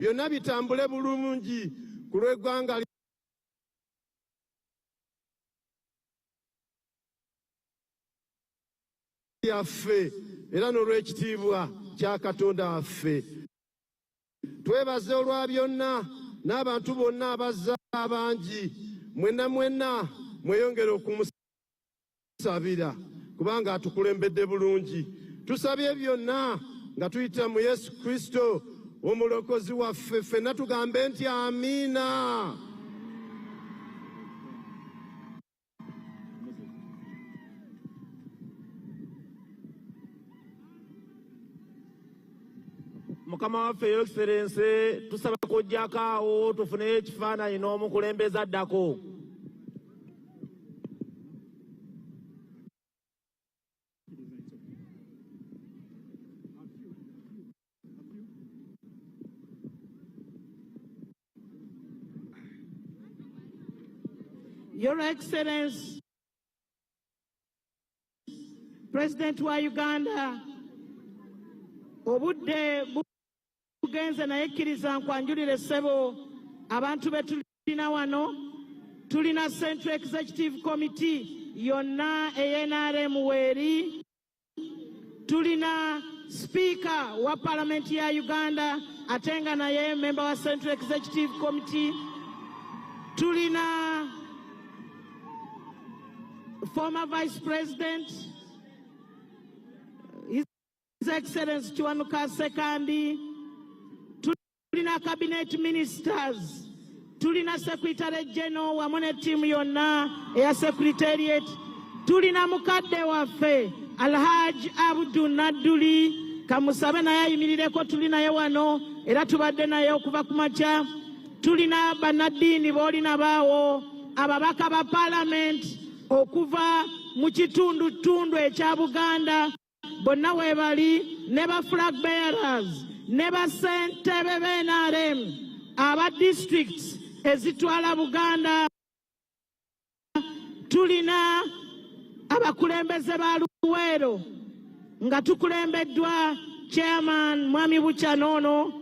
byonna bitambule bulungi ku lw'eggwanga lyaffe era n'olw'ekitiibwa kya Katonda waffe. Twebaze olwa byonna n'abantu bonna abazza abangi, mwenna mweyongere okumusabira kubanga atukulembedde bulungi. Tusabye byonna nga tuyita mu Yesu Kristo omulokozi waffe, ffenna tugambe nti amiina. Mukama waffe Your Excellency, tusaba kujjako awo tufune ekifaananyi n'omukulembeze addako. Your Excellency, President wa Uganda, obudde bugenze naye kkiriza nkwanjulire ssebo abantu be tulina wano. Tulina Central Executive Committee yonna NRM weeri, tulina Speaker wa Parliament ya Uganda ate nga naye member wa Central Executive Committee, tulina former Vice President His Excellency Kiwanuka Sekandi, tulina Cabinet Ministers, tulina Secretary General wamu ne ttiimu yonna eya Secretariat, tulina mukadde waffe Alhaji Abdu Nadduli kamusabe naye ayimirireko, tuli naye wano era tubadde naye okuva ku makya. Tulina bannaddiini boolina baawo, ababaka ba Parliament okuva mu kitundu ekya Buganda bonna weebali, ne ba flag bearers ne ba ssentebe b'NRM aba districts ezitwala Buganda. Tulina abakulembeze ba Luwero nga tukulembeddwa Chairman Mwami Bukyanono.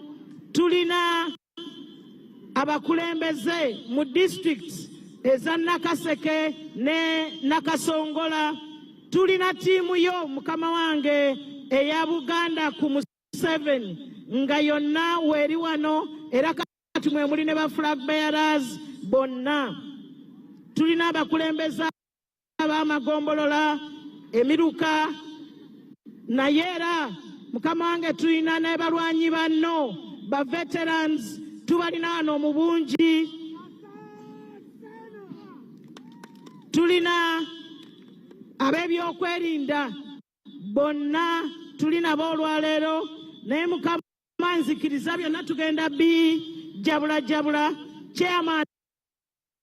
Tulina abakulembeze mu districts eza Nakaseke ne Nakasongola. Tulina tiimu yo mukama wange eya Buganda ku Museveni nga yonna weeri wano era kati mwe muli ne ba flag bearers bonna. Tulina abakulembeze ab'amagombolola emiruka naye era mukama wange tulina ne balwanyi banno ba veterans tubalina wano mu bungi. Tulina ab'ebyokwerinda bonna tulina boolwaleero naye mukama nzikiriza byonna tugenda bijabulajabula. Chairman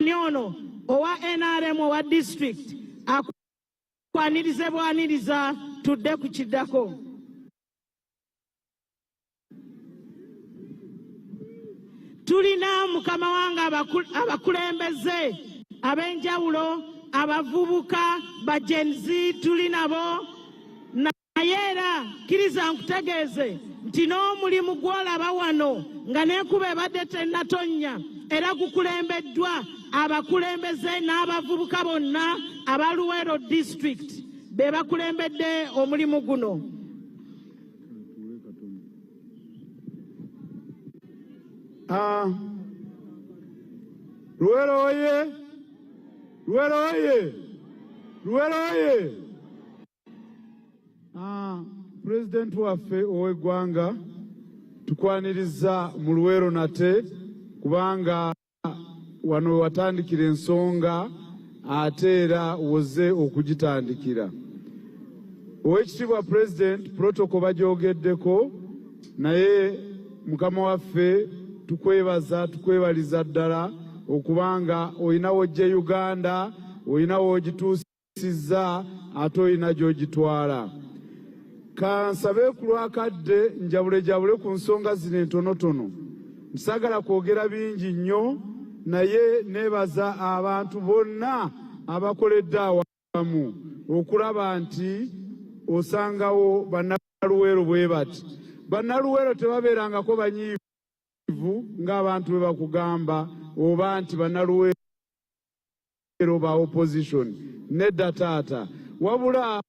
ono owa NRM owa district akwanirize bwaniriza tudde ku kiddako. Tulina mukama wange abakulembeze ab'enjawulo, abavubuka ba Gen Z tuli nabo, naye era kkiriza nkutegeeze nti n'omulimu gw'olaba wano nga n'enkuba ebadde tennatonnya era gukulembeddwa abakulembeze n'abavubuka bonna aba Luwero district be bakulembedde omulimu guno. Luwero oye! Luwero oye! Luwero oye! President waffe ow'eggwanga tukwaniriza mu Luwero nate kubanga wano watandikira ensonga ate era woze okugitandikira. Oweekitiibwa President, protocol bagyogeddeko naye mukama waffe tukwebaliza ddala okubanga olina w'ojja Uganda, olina w'ogituusizza ate olina gy'ogitwala. Kansabe ku lwakadde njabulejabule ku nsonga zino entonotono. Nsagala kwogera bingi nnyo naye neebaza abantu bonna abakoledde awamu okulaba nti osangawo bannaluweero bwe bati. Bannaluweero tebabeerangako banyiivu. ng'abantu bwe bakugamba oba nti bannaluweero ba opposition nedda taata wabula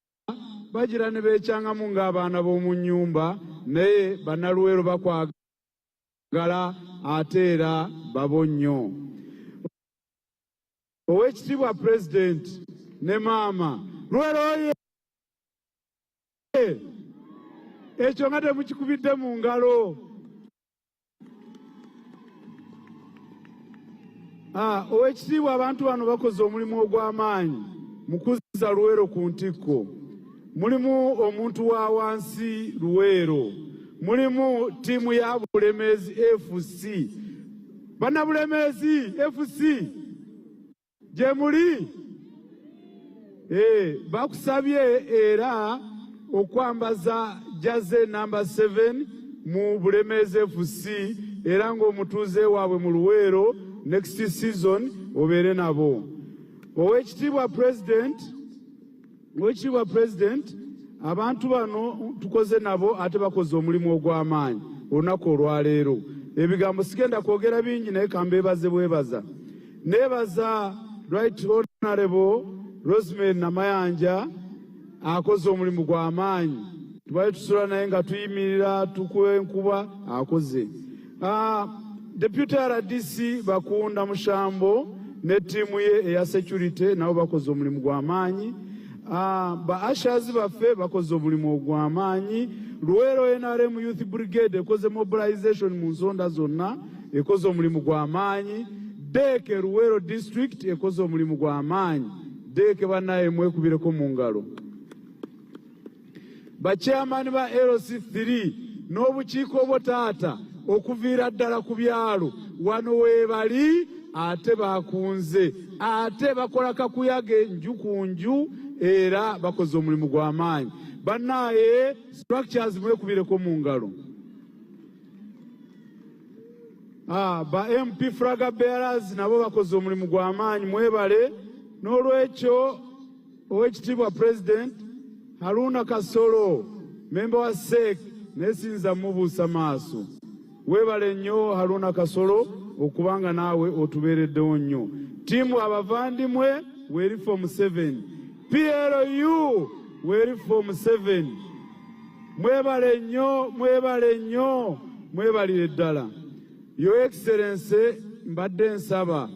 bagira ne beekyangamu ng'abaana b'omu nnyumba naye bannaluweero bakwagala ate era babo nnyo. Oweekitiibwa Pulezidenti ne maama Luwero oye ekyo nga temukikubidde mu ngalo. Oweekitiibwa abantu bano bakoze omulimu ogw'amaanyi mu kuzza Luwero ku ntikko. Mulimu omuntu wa wansi Luwero, mulimu ttiimu ya Bulemeezi FC. Bannabulemeezi FC gye muli? Bakusabye era okwambaza jaze namba 7 mu Bulemeezi FC era ng'omutuuze waabwe mu Luwero next season obeere nabo. Oweekitiibwa President, abantu bano tukoze nabo ate bakoze omulimu ogw'amaanyi olunaku olwaleero. Ebigambo sigenda kwogera bingi naye kambeebaze bwebaza. Neebaza Right Honorable Rosemary Namayanja akoze omulimu gw'amaanyi. Tubale tusula naye nga tuyimirira tukuwa enkuba akoze. Deputy RDC Bakunda Mushambo ne ttiimu ye eya security nabo bakoze omulimu gw'amaanyi. Ba ashazi baffe bakoze omulimu ogw'amaanyi. Luwero NRM Youth Brigade ekoze mobilization mu nsonda zonna ekoze omulimu gw'amaanyi. Deke Luwero District ekoze omulimu gw'amaanyi. Deke bannaye mwekubireko mu ngalo. Bachairman ba LC3 n'obukiiko obotaata okuviira ddala ku byalo wano weebali ate bakunze ate bakola kakuyage nju ku nju era bakoze omulimu gw'amaanyi. Bannaye structures mwekubireko mu ngalo. Ba MP flag bearers nabo bakoze omulimu gw'amaanyi mwebale. N'olwekyo Oweekitiibwa President Haruna Kasolo member wa SEC nesinza mubuusa maaso. Weebale nnyo Haruna Kasolo okubanga naawe otubeereddewo nnyo. Ttiimu abavandimwe weeri form 7. PLU weeri form 7. Mwebale nnyo, mwebale nnyo, mwebalire ddala. Your Excellency mbadde nsaba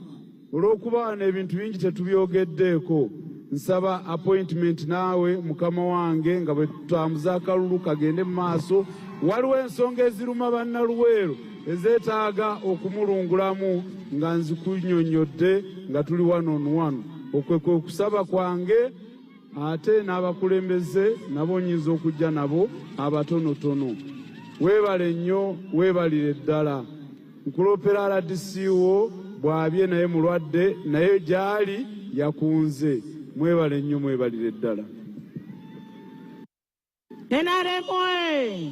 olw'okuba wano ebintu bingi tetubyogeddeeko. Nsaba appointment naawe mukama wange nga bwe tutambuza akalulu kagende mu maaso. Waliwo ensonga eziruma bannaluweero ezeetaaga okumulungulamu nga nzikunnyonnyodde nga tuli wano on wano. Okwe kwe kusaba kwange ate n'abakulembeze nabo nnyinza okujja nabo abatonotono. Weebale nnyo, weebalire ddala. Nkuloopera RDC wo bw'abye naye mulwadde naye gy'ali yakunze. Mwebale nnyo, mwebalire ddala. NRM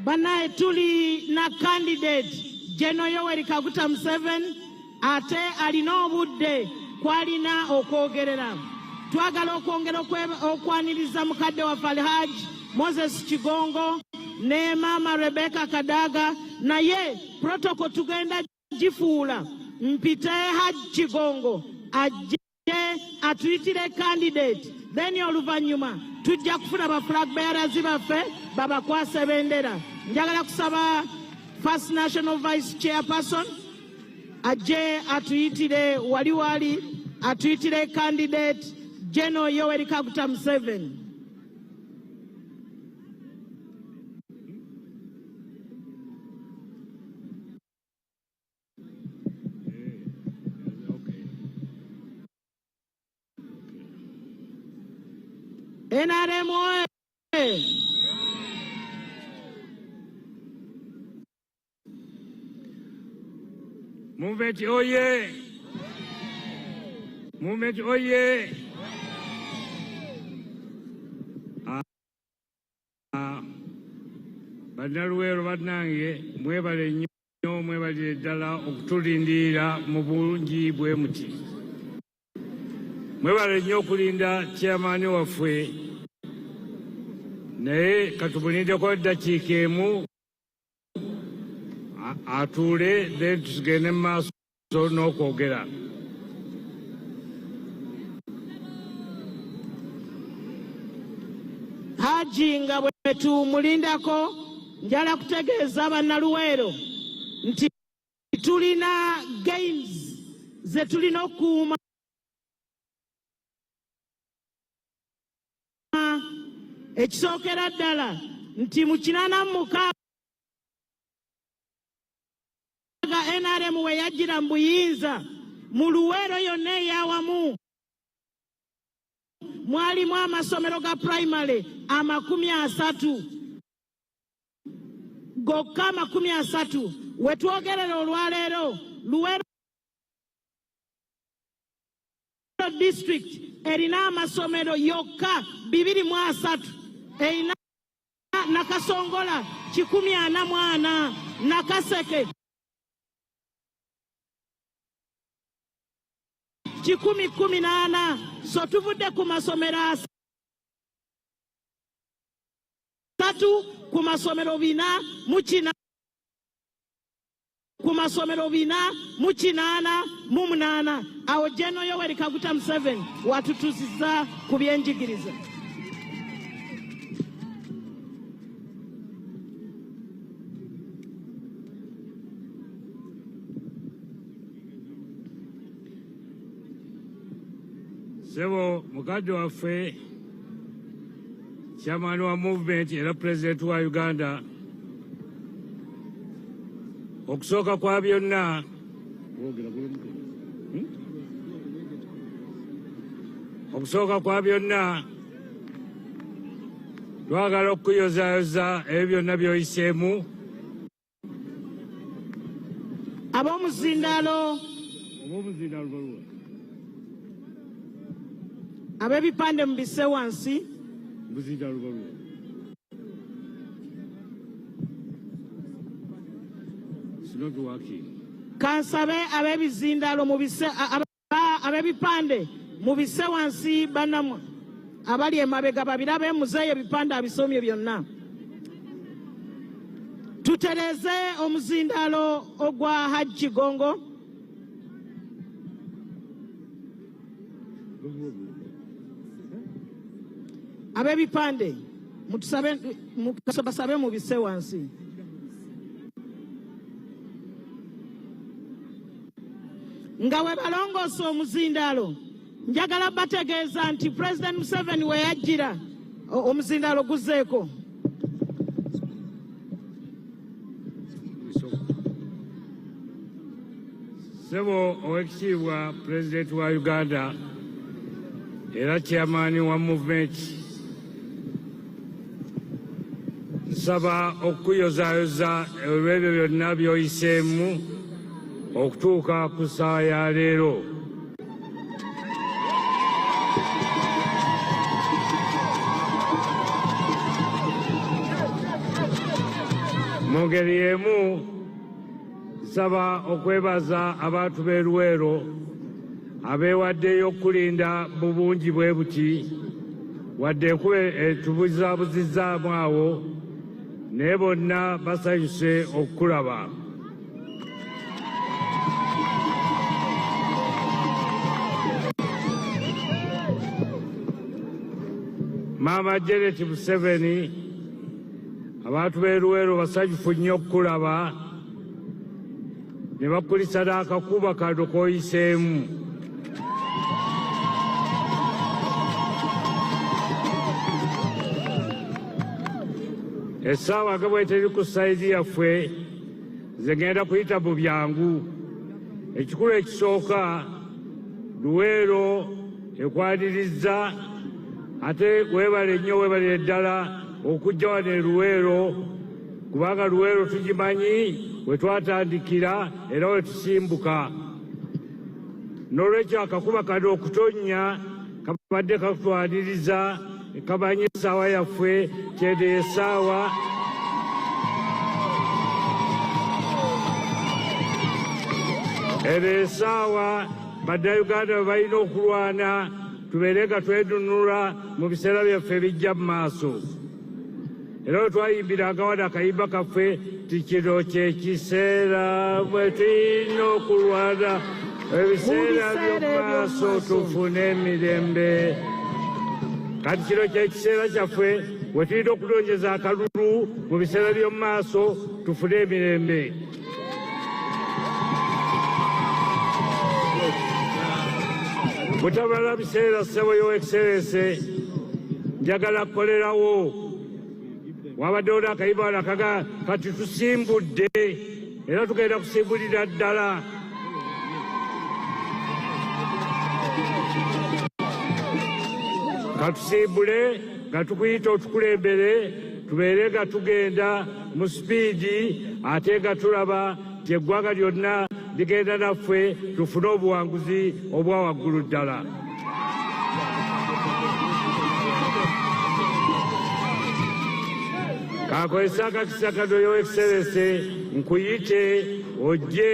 bannaye tuli na candidate General Yoweri Kaguta Museveni ate alina obudde kwalina okwogerera. Twagala okwongera okwaniriza mukadde waffe Alhaji Moses Kigongo ne Maama Rebecca Kadaga naye protocol tugenda gifuula mpite Haji Kigongo ajje atuyitire candidate then oluvannyuma tujja kufuna ba flag bearers baffe babakwase bendera. Njagala kusaba First National Vice Chairperson ajje atuyitire wali atuyitire candidate General Yoweri Kaguta Museveni. NRM Movement oye! Movement oye! Bannaluweero bannange mwebale nnyo, mwebalire ddala okutulindirira mu bulungi bwe muti. Mwebale nnyo okulinda chairman waffe naye katubulindeko eddakiika emu atuule then tugende mu maaso n'okwogera. Haji nga bwe tumulindako njala kutegeeza bannaluweero nti tulina games ze tulina okuuma ekisookera ddala nti mu 86 NRM we yajjira mu buyinza mu Luweero yonna ey'awamu mwalimu amasomero ga primary 30 gokka 30 wetwogerera olwaleero Luweero district erina amasomero yokka 23 erina Nakasongola 144 Nakaseke 18 so tuvudde ku masomero 3 ku masomero 4 mu 4 ku masomero 4 mu 8 mu 8 awo General Yoweri Kaguta Museveni watutuzizza ku byenjigiriza. Sebo mukadde waffe chairman wa movement era president wa Uganda okusooka kwa byonna twagala okuyozaayoza ebyo byonna by'oyiseemu ab'omuzindaalo ab'ebipande mubisse wansi kansabe ab'ebizindaalo ab'ebipande mubisse wansi bannamwe abali emabega babirabe muzeeyo ebipande abisomye byonna. Tutereze omuzindaalo ogwa Haji Gongo ab'ebipande mutusabe mubisse wansi. Nga we balongoosa omuzindaalo njagala bategeeza nti President Museveni we yajjira omuzindaalo guzzeeko. Sebo owekitiibwa President wa Uganda era chairman wa movement nsaba okuyozaayoza olw'ebyo byonna by'oyiseemu okutuuka ku ssaawa ya leero. Mu ngeri y'emu nsaba okwebaza abantu b'e Luwero abeewaddeyo okulinda mu bungi bwe buti wadde enkuba etubuzaabuzizaamu awo naye bonna basanyuse okukulaba. Maama Janet Museveni abantu b'e Luwero basanyufu nnyo okukulaba ne bakulisa n'akakuba kano k'oyiseemu. Essaawa nga bw'eteri ku sayidi yaffe nze ngenda kuyita mu byangu. Ekikulu ekisooka Luwero ekwanirizza ate weebale nnyo weebalire ddala okujja wano e Luwero kubanga Luwero tugimanyi we twatandikira era we tusimbuka. N'olwekyo akakuba kano okutonnya kabadde kakutwaniriza kamanyi essaawa yaffe kyende essaawa eno essaawa bannayuganda bwe balina okulwana tubeere nga twedunula mu biseera byaffe ebijja mu maaso. Era we twayimbiranga wano akayimba kaffe tikino kyekiseera bwe tulina okulwana ebiseera by'omumaaso tufune emirembe. Kati kino kyekiseera kyaffe bwe tulina okulonjeza akalulu mu biseera by'omumaaso tufune emirembe. Butabala biseera ssebo yo Excellency, njagala kukolerawo wabaddewo n'akayibaala kaga kati tusimbudde era tugenda kusimbulira ddala. Katusimbule nga tukuyita otukulembere tubeere nga tugenda mu sipiidi ate nga tulaba eggwanga lyonna ligenda naffe tufune obuwanguzi obwa waggulu ddala. Kakozese akakisa kano yo Excellency nkuyite ojje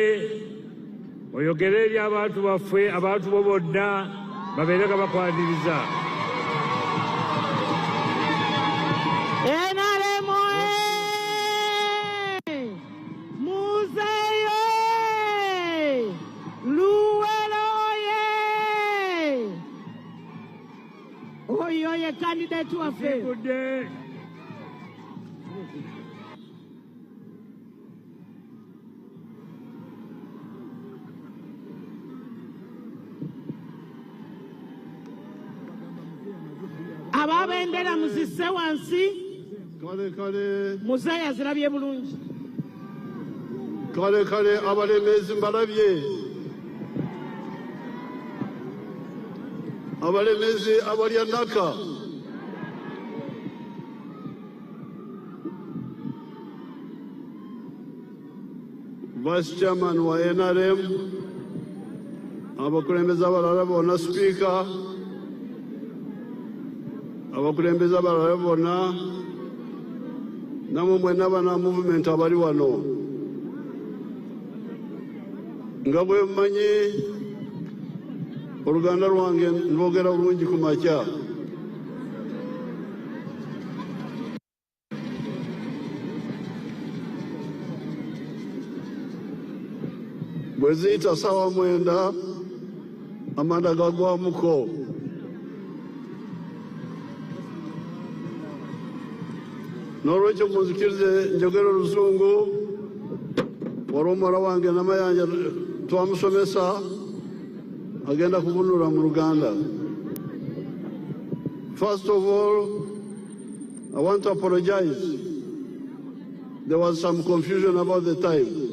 oyogere eri abantu baffe, abantu bo bonna babeere nga bakwaniriza. Candidate waffe ababendera muzisse wansi. Muzeeyi azirabye bulungi. Kale abalembezi mbalabye. Abalembezi abalya nnaka. Vice Chairman wa NRM, abakulembeze abalala bonna, Speaker, abakulembeze abalala bonna, namwe mwenna bana movement abali wano. Nga bwe mmanyi oluganda lwange nlwogera bulungi ku makya. Bwe ziyita ssaawa 9 amanda gagwamuko. N'olwekyo munzikirize njogera Oluzungu. Waliwo muwala wange Namayanja twamusomesa agenda kubunula mu Luganda. First of all, I want to apologize. There was some confusion about the time.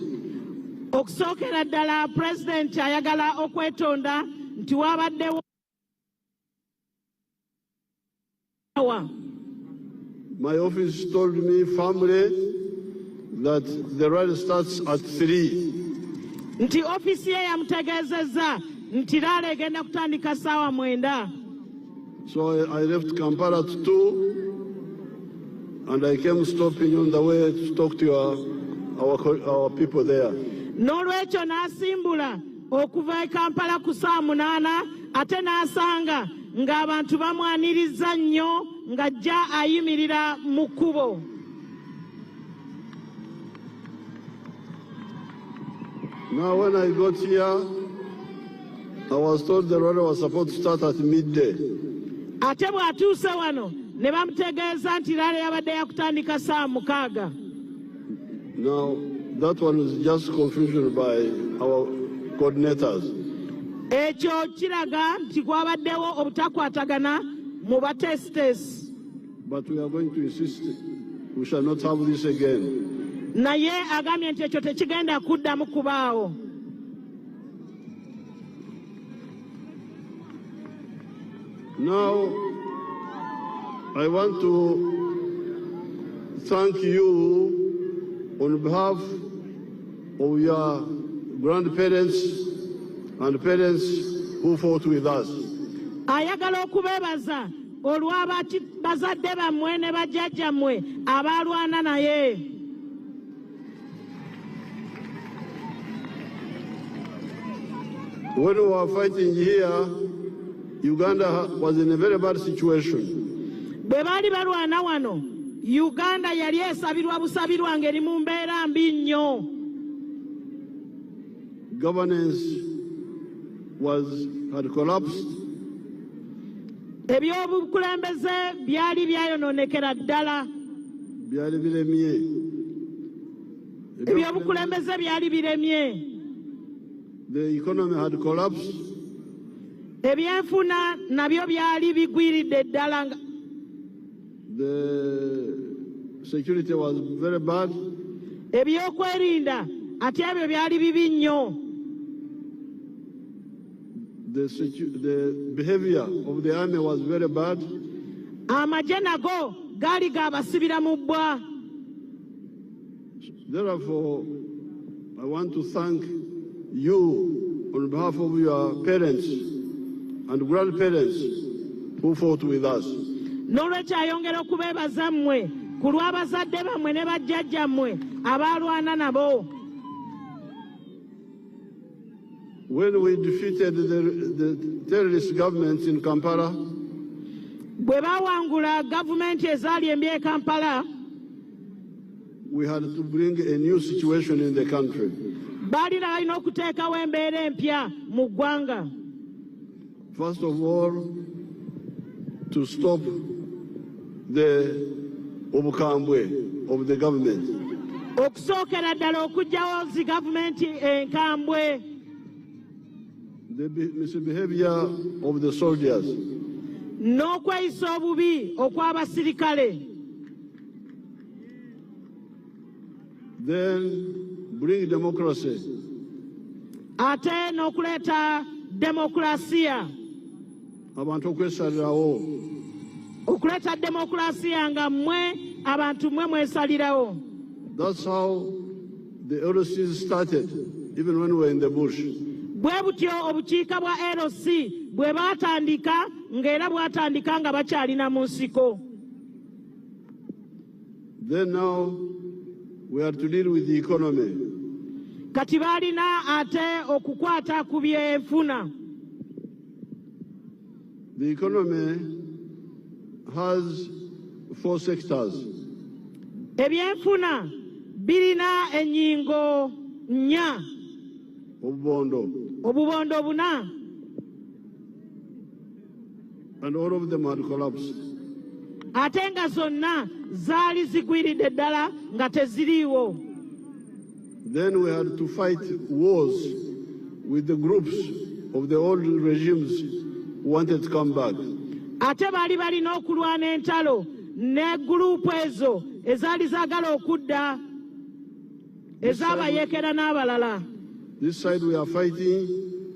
Okusookera ddala President ayagala okwetonda nti wabaddewo. My office told me firmly that the rally starts at 3. Nti ofisi ye yamutegeezezza nti rally egenda kutandika ssaawa 9. So I left Kampala at 2 and I came stopping on the way to talk to our people there. N'olwekyo n'asimbula okuva e Kampala ku ssaawa 8 ate n'asanga ng'abantu bamwaniriza nnyo ng'ajja ayimirira mu kkubo. Now when I got here, I was told the rally was supposed to start at midday. Ate bw'atuuse wano ne bamutegeeza nti rally yabadde yakutandika ssaawa 6. Now that one is just confusion by our coordinators. Ekyo kiraga nti kwabaddewo obutakwatagana mu batesitesi. But we are going to insist we shall not have this again. Naye agambye nti ekyo tekigenda kuddamu kubaawo. Now I want to thank you on behalf of your grandparents and parents who fought with us. Ayagala okubeebaza olw'abazadde bammwe ne bajjajjammwe abaalwana naye. When we were fighting here, Uganda was in a very bad situation. Bwe baali balwana wano, Uganda yali esabirwa busabirwa ng'eri mu mbeera mbi. mbi nnyo. Governance had collapsed. Ebyobukulembeze byali byayonoonekera ddala. Byali biremye. Ebyobukulembeze byali biremye. The economy had collapsed. Ebyenfuna nabyo byali bigwiridde ddala. The security was very bad. Ebyokwerinda ate ebyo byali bibi nnyo. The behavior of the army was very bad. Amagye nago gaali gaabasibira mu bbwa. Therefore, I want to thank you on behalf of your parents and grandparents who fought with us. N'olwekyo ayongera okubeebaza mmwe ku lw'abazadde bammwe ne bajjajjammwe abaalwana nabo. When we defeated the terrorist governments in Kampala, bwe baawangula gavumenti ezaali embi e Kampala, we had to bring a new situation in the country. Baali balina okuteekawo embeera empya mu ggwanga. First of all, to stop the obukambwe of the government. Okusookera ddala okuggyawo zi gavumenti enkambwe. The misbehavior of the soldiers. N'okweyisa obubi okw'abasirikale. Then bring democracy. Ate n'okuleeta demokrasiya. Abantu okwesalirawo. Okuleeta demokrasiya nga mmwe abantu mmwe mwesalirawo. That's how the LOCs started, even when we were in the bush. Bwe butyo obukiika bwa LOC bwe baatandika ng'era bwatandika nga bakyalina mu nsiko. Then now we are to deal with the economy. Kati baalina ate okukwata ku byenfuna. The economy has 4 sectors. Ebyenfuna birina ennyingo nnya. Obubondo buna. And all of them had collapsed. Ate nga zonna zaali zigwiridde ddala nga teziriiwo. Then we had to fight wars with the groups of the old regimes who wanted to come back. Ate baali balina okulwana entalo ne gurupu ezo ezaali zaagala okudda ezaabayeekera n'abalala. This side we are fighting,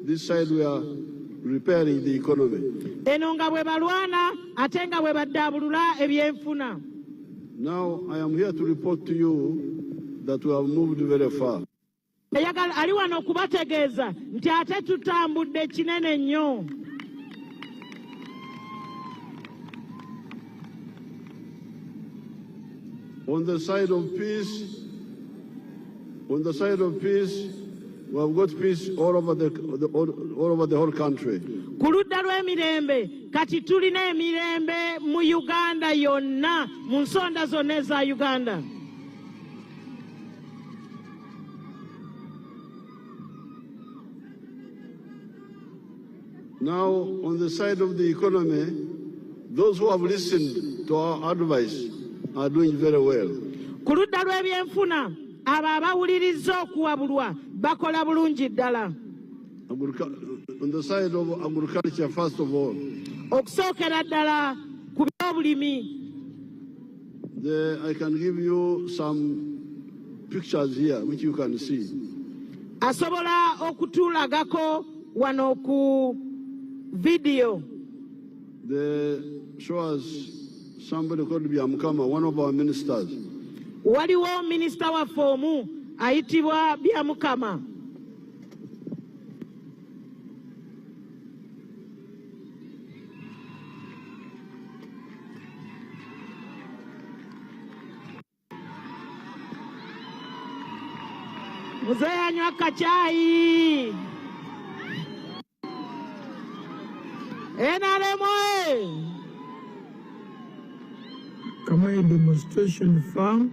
this side we are repairing the economy. Eno nga bwe balwana ate nga bwe baddaabulula ebyenfuna. Now I am here to report to you that we have moved very far. Ali wano okubategeeza nti ate tutambudde kinene nnyo. On the side of peace, we have got peace all over the whole country. Ku ludda lw'emirembe kati tulina emirembe mu Uganda yonna, mu nsonda zonna eza Uganda. Now, on the side of the economy, those who have listened to our advice are doing very well. Ku ludda lw'ebyenfuna abo abawulirizza okuwabulwa bakola bulungi ddala. On the side of agriculture, first of all, okusookera ddala ku by'obulimi. I can give you some pictures here which you can see. Asobola okutulagako wano ku video. Show us somebody called Byamukama, one of our ministers. Waliwo minisita waffe omu ayitibwa Byamukama. Mzee anywa kachai. NRM. Kama demonstration farm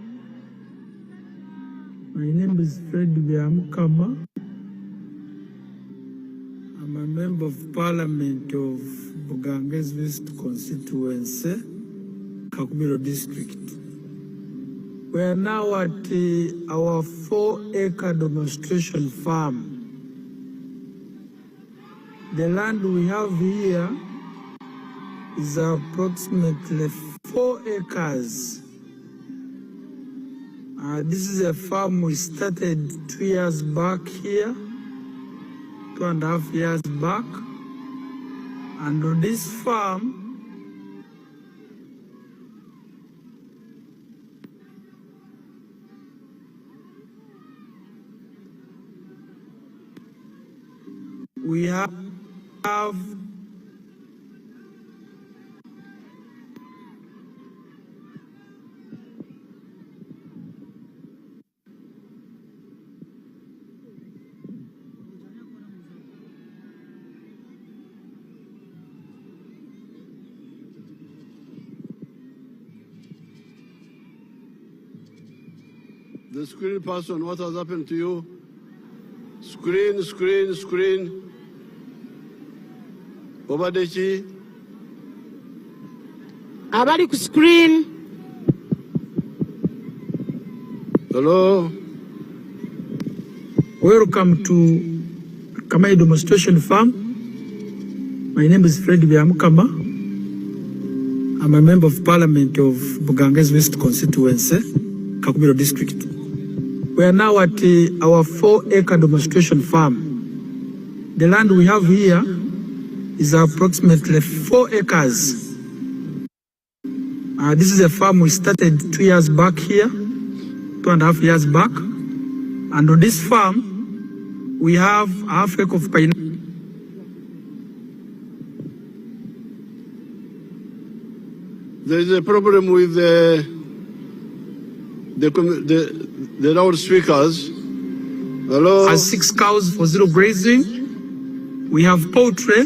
My name is Fred Byamukama. I'm a member of Parliament of Buganges West Constituency, Kakubiro District. We are now at our 4-acre demonstration farm. The land we have here is approximately 4 acres. This is a farm we started 2 years back here, 2.5 years back. And on this farm, we have The screen person, what has happened to you? Screen, screen, screen. Obadechi. Abali ku screen. Hello. Welcome to Kamai Demonstration Farm. My name is Fred Byamukama. I'm a member of Parliament of Buganges West Constituency, Kakubiro District. We are now at our 4-acre demonstration farm. The land we have here is approximately 4 acres. This is a farm we started 2 years back here, 2.5 years back. And on this farm, we have half acre of pineapple. There is a problem with the loudspeakers. Hello. Has 6 cows for 0 grazing. We have poultry,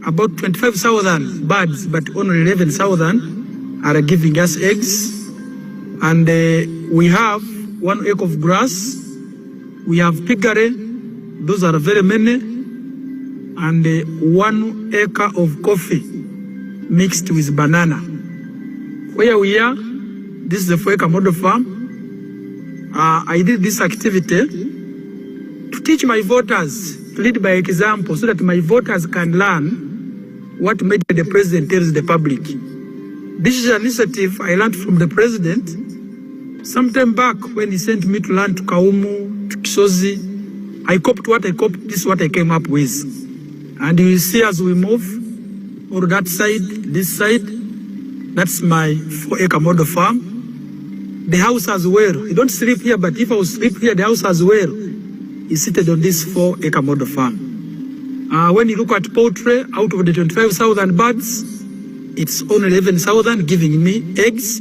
about 25,000 birds, but only 11,000 are giving us eggs. And we have 1 acre of grass. We have piggery, those are very many. And 1 acre of coffee mixed with banana. Where we are, this is the 4-acre model farm. I did this activity to teach my voters, to lead by example, so that my voters can learn what made the president tells the public. This is an initiative I learned from the president sometime back when he sent me to learn to Kaumu, to Kisozi. I copied what I copied, this is what I came up with. And you will see as we move, or that side, this side, that's my 4-acre model farm. The house as well. You don't sleep here, but if I was sleep here, the house as well is seated on this 4-acre model farm. When you look at poultry, out of the 25,000 birds, it's only 11,000 giving me eggs.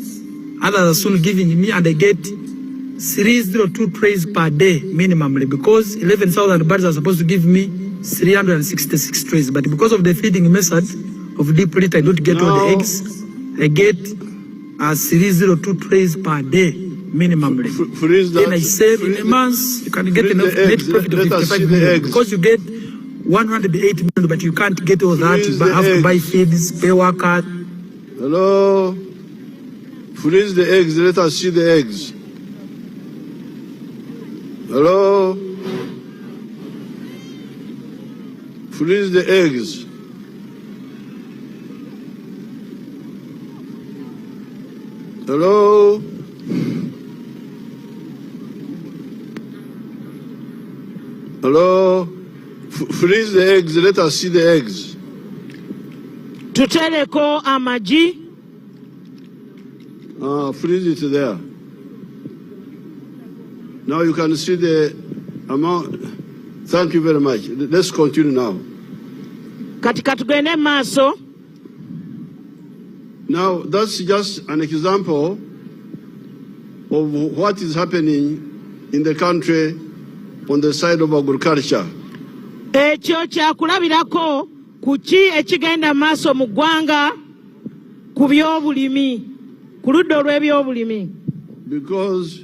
Others are soon giving me, and I get 302 trays per day minimally, because 11,000 birds are supposed to give me 366 trays. But because of the feeding method of deep litter, I don't get all the eggs. I get 302 trays per day minimally. Then I sell in a month, you can get enough net profit of 55 million, because you get 108 million, but you can't get all that. You have to buy feeds, pay workers. Hello. Freeze the eggs. Let us see the eggs. Hello. Freeze the eggs. Hello. Hello. Freeze the eggs. Let us see the eggs. Tuteleko amaji. Freeze it there. Now you can see the amount. Thank you very much. Let's continue now. Katika tugende maso. Now that's just an example of what is happening in the country on the side of agriculture. Ekyo kyakulabirako kuki ekigenda maaso mu ggwanga ku byobulimi, ku ludda olw'ebyobulimi. Because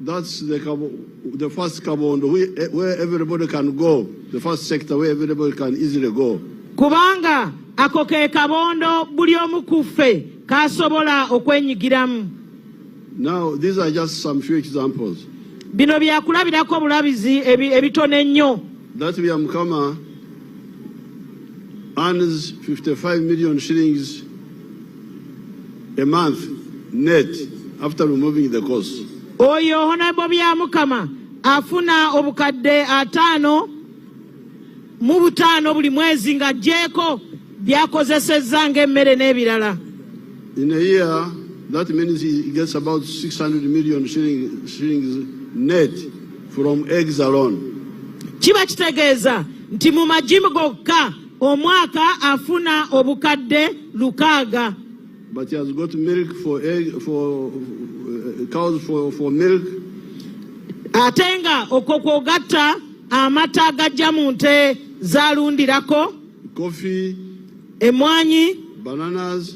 That's the first carbon where everybody can go, the first sector where everybody can easily go. Kubanga ako ke kabondo buli omu kuffe kasobola okwenyigiramu. Now, these are just some few examples. Bino byakulabirako bulabizi ebitono ennyo. That Byamukama earns 55 million shillings a month net after removing the cost. Oyo Honorable Byamukama afuna obukadde 5 mu 5 buli mwezi nga jeko byakozesezza ng'emmere n'ebirala. In a year, that means he gets about 600 million shillings net from eggs alone. Kiba kitegeeza nti mu majimu gokka omwaka afuna obukadde 600. But he has got milk for cows for milk. Atenga okwo kwogatta amata gajja mu nte zalundirako, Coffee, emmwanyi, bananas,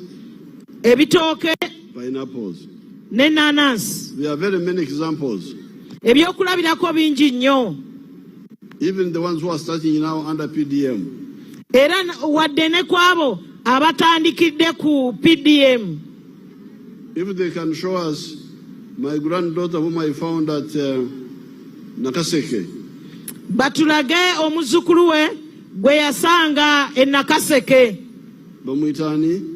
ebitooke, pineapples. n'ennaanansi. There are very many examples. Ebyokulabirako bingi nnyo. Even the ones who are starting now under PDM. Era wadde ne kwabo abatandikidde ku PDM. If they can show us my granddaughter whom I found at Nakaseke. Batulage omuzukulu we gwe yasanga e Nakaseke. Bamwitani.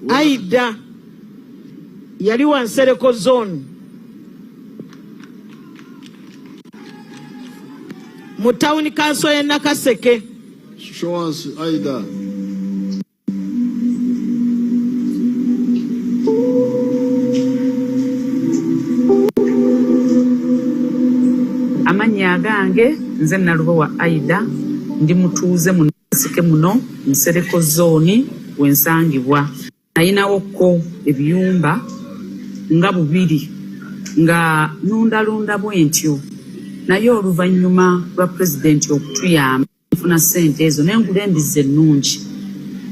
Aida yali wa Nsereko zone. Mu town council ya Nakaseke. Show us Aida. Amanya gange nze nalubo wa Aida ndi mutuuze mu Nakaseke muno Nsereko zone wensangibwa. Nayinawo ko ebiyumba nga 2 nga nundalunda bwentyo. Naye oluvannyuma lwa pulezidenti okutuyamba nfuna ssente ezo n'engula embizi ennungi.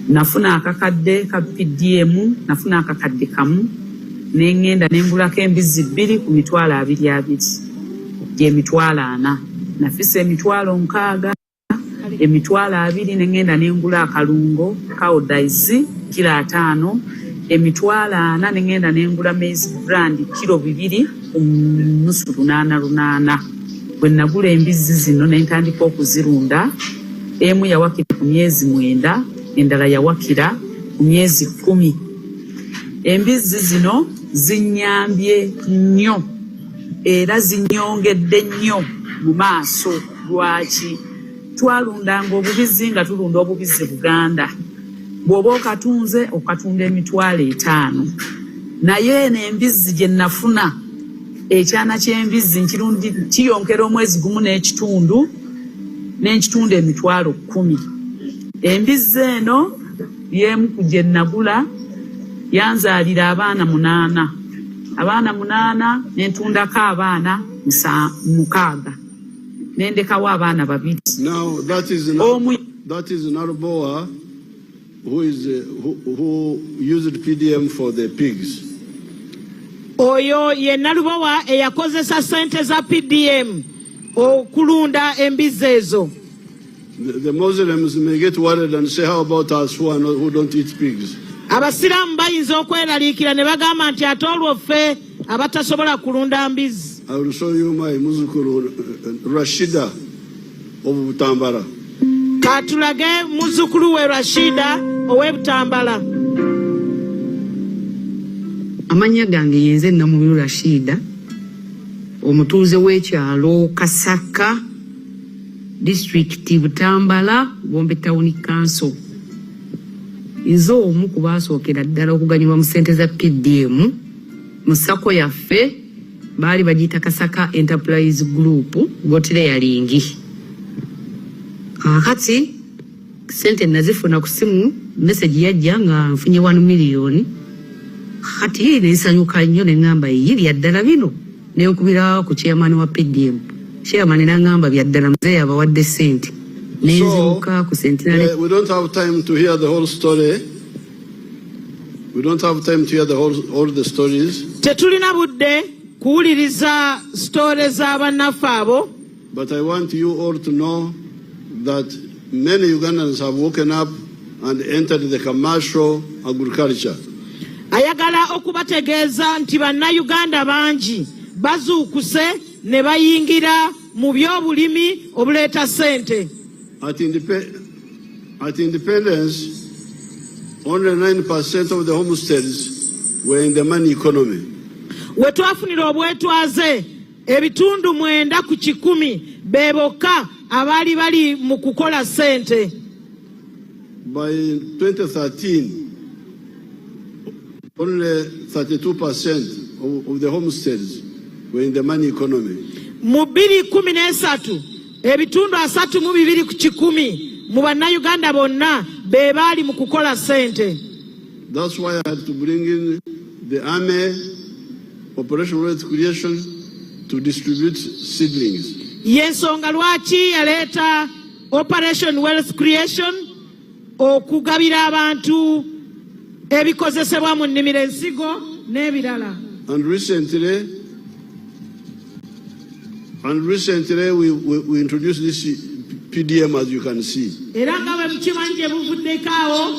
Nafuna akakadde ka PDM, nafuna akakadde kamu, n'engenda n'engulako embizi 2 ku mitwalo 22. Gye mitwalo 4. Nafisa emitwalo 6, emitwalo 2 n'engenda n'engula akalungo ka odaizi kilo 5, emitwalo 4 n'engenda n'engula maize brand kilo 2 nusu 8. When nagula embizi zino n'entandika okuzirunda, emu yawakira ku myezi 9, endala yawakira ku myezi 10. Embizi zino zinyambye nnyo era zinyongedde nnyo mu maaso. Lwaki? Twalundanga obubizi nga tulunda obubizi Buganda. Bw'oba okatunda emitwalo 5. Naye n'embizi gye nafuna ekyana ky'embizi kiyonkera omwezi gumu n'ekitundu n'ekitunda emitwalo 10. Embizi eno y'emu ku gye nagula yanzaalira abaana 8. Abaana 8 n'entundako abaana 6. N'endekawo abaana 2. Now that is Naruboa who used PDM for the pigs. Oyo ye Nalubowa eyakozesa ssente za PDM okulunda embizi ezo. The Muslims may get worried and say, how about us who don't eat pigs? Abasiraamu bayinza okweraliikira ne bagamba nti ate olwo ffe abatasobola kulunda mbizi. I will show you my muzukuru Rashida of Butambala. Katulage muzukulu we Rashida owe Butambala. Amanya gange yenze Namubiru Rashida, omutuuze w'ekyalo Kasaka, district Butambala, Bombe Town Council. Izo omu ku baasookera ddala okuganyulwa mu ssente za PDM mu sako yaffe baali bagiyita Kasaka Enterprise Group Gotire yalingi. Kati ssente nazifuna ku simu, message yajja nga nfunye 1 million. Kati nesanyuka nnyo ne ngamba yiri yaddala bino ne nkubira ku chairman wa PDM. Chairman n'angamba byaddala mzee abawadde ssente. We don't have time to hear the whole story. We don't have time to hear all the stories. Tetulina budde kuwuliriza story z'abannaffe abo. But I want you all to know that many Ugandans have woken up and entered the commercial agriculture. Ayagala okubategeeza nti bannayuganda bangi bazuukuse ne bayingira mu by'obulimi obuleeta ssente. At independence, only 9% of the homesteads were in the money economy. We twafunira obwetwaze ebitundu 9% be bokka abaali bali mu kukola ssente. By 2013, only 32% of the homesteads were in the money economy. Mu 2013 ebitundu 32% mu bannayuganda bonna be baali mu kukola ssente. That's why I had to bring in the army, Operation Wealth Creation, to distribute seedlings. Yensonga lwaki yaleeta Operation Wealth Creation okugabira abantu ebikozesebwa mu nnimiro ensigo n'ebirala. And recently we introduced this PDM, as you can see. Era nga bwe mukimanyi gye buvuddeko awo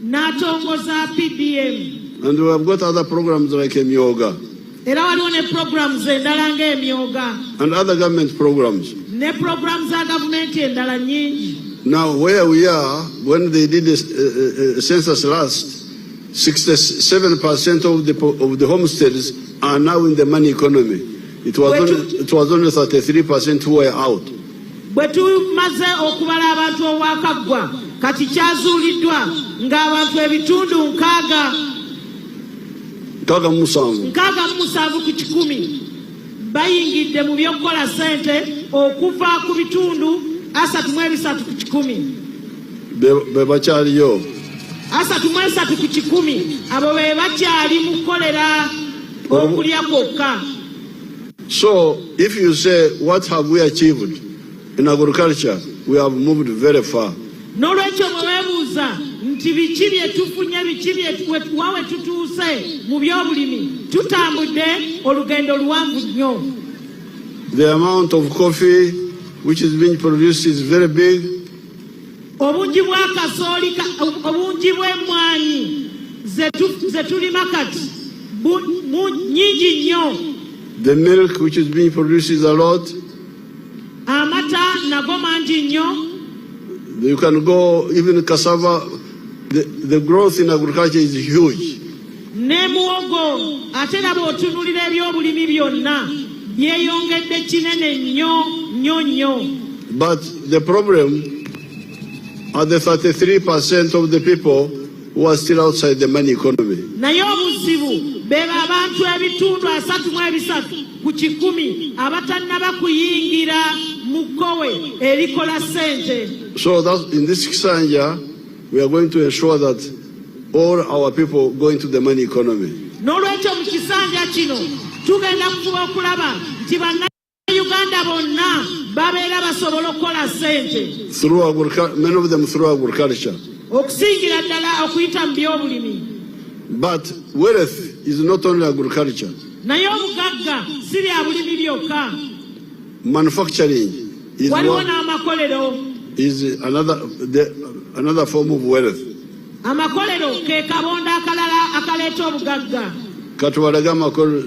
n'atongoza PDM. And we have got other programs like Emyoga. Era waliwo ne programs endala ng'emyoga. And other government programs. Ne programs za gavumenti endala nyingi. Now, where we are, when they did the census last, 67% of the homesteads are now in the money economy. It was only 33% who were out. Bwe tumaze okubala abantu obwakaggwa kati kyazuuliddwa ng'abantu ebitundu 67 ku 100 bayingidde mu by'okukola ssente okuva ku bitundu 33 ku 100. Be bakyaliyo. 33 ku 100 abo be bakyali mu kukolera okulya kwokka. So, if you say, what have we achieved in agriculture, we have moved very far. N'olwekyo mwe weebuuza nti biki bye tufunye biki wawe tutuuse mu by'obulimi tutambudde olugendo luwanvu nnyo. The amount of coffee which is being produced is very big. Obungi bwa kasooli obungi bw'emmwanyi ze tulima kati nyingi nnyo. The milk which is being produced is a lot. Amata nago mangi nnyo. You can go even cassava. The growth in agriculture is huge. Ne muwogo ate era bw'otunuulira ebyobulimi byonna byeyongedde kinene nnyo. But the problem are the 33% of the people who are still outside the money economy. Naye obuzibu beba abantu ebitundu 33 ku 100 abatannaba kuyingira mu kkowe erikola ssente. So that in this Kisanja, we are going to ensure that all our people go into the money economy. N'olwekyo mu kisanja kino tugenda kufuba okulaba nti bannayuganda bonna babeera basobola okukola ssente. Many of them through agriculture. Okusingira ddala okuyita mu by'obulimi. But wealth is not only agriculture. Naye obugagga si bya bulimi byokka. Manufacturing is another form of wealth. Amakolero ke kabonda akalala akaleeta obugagga.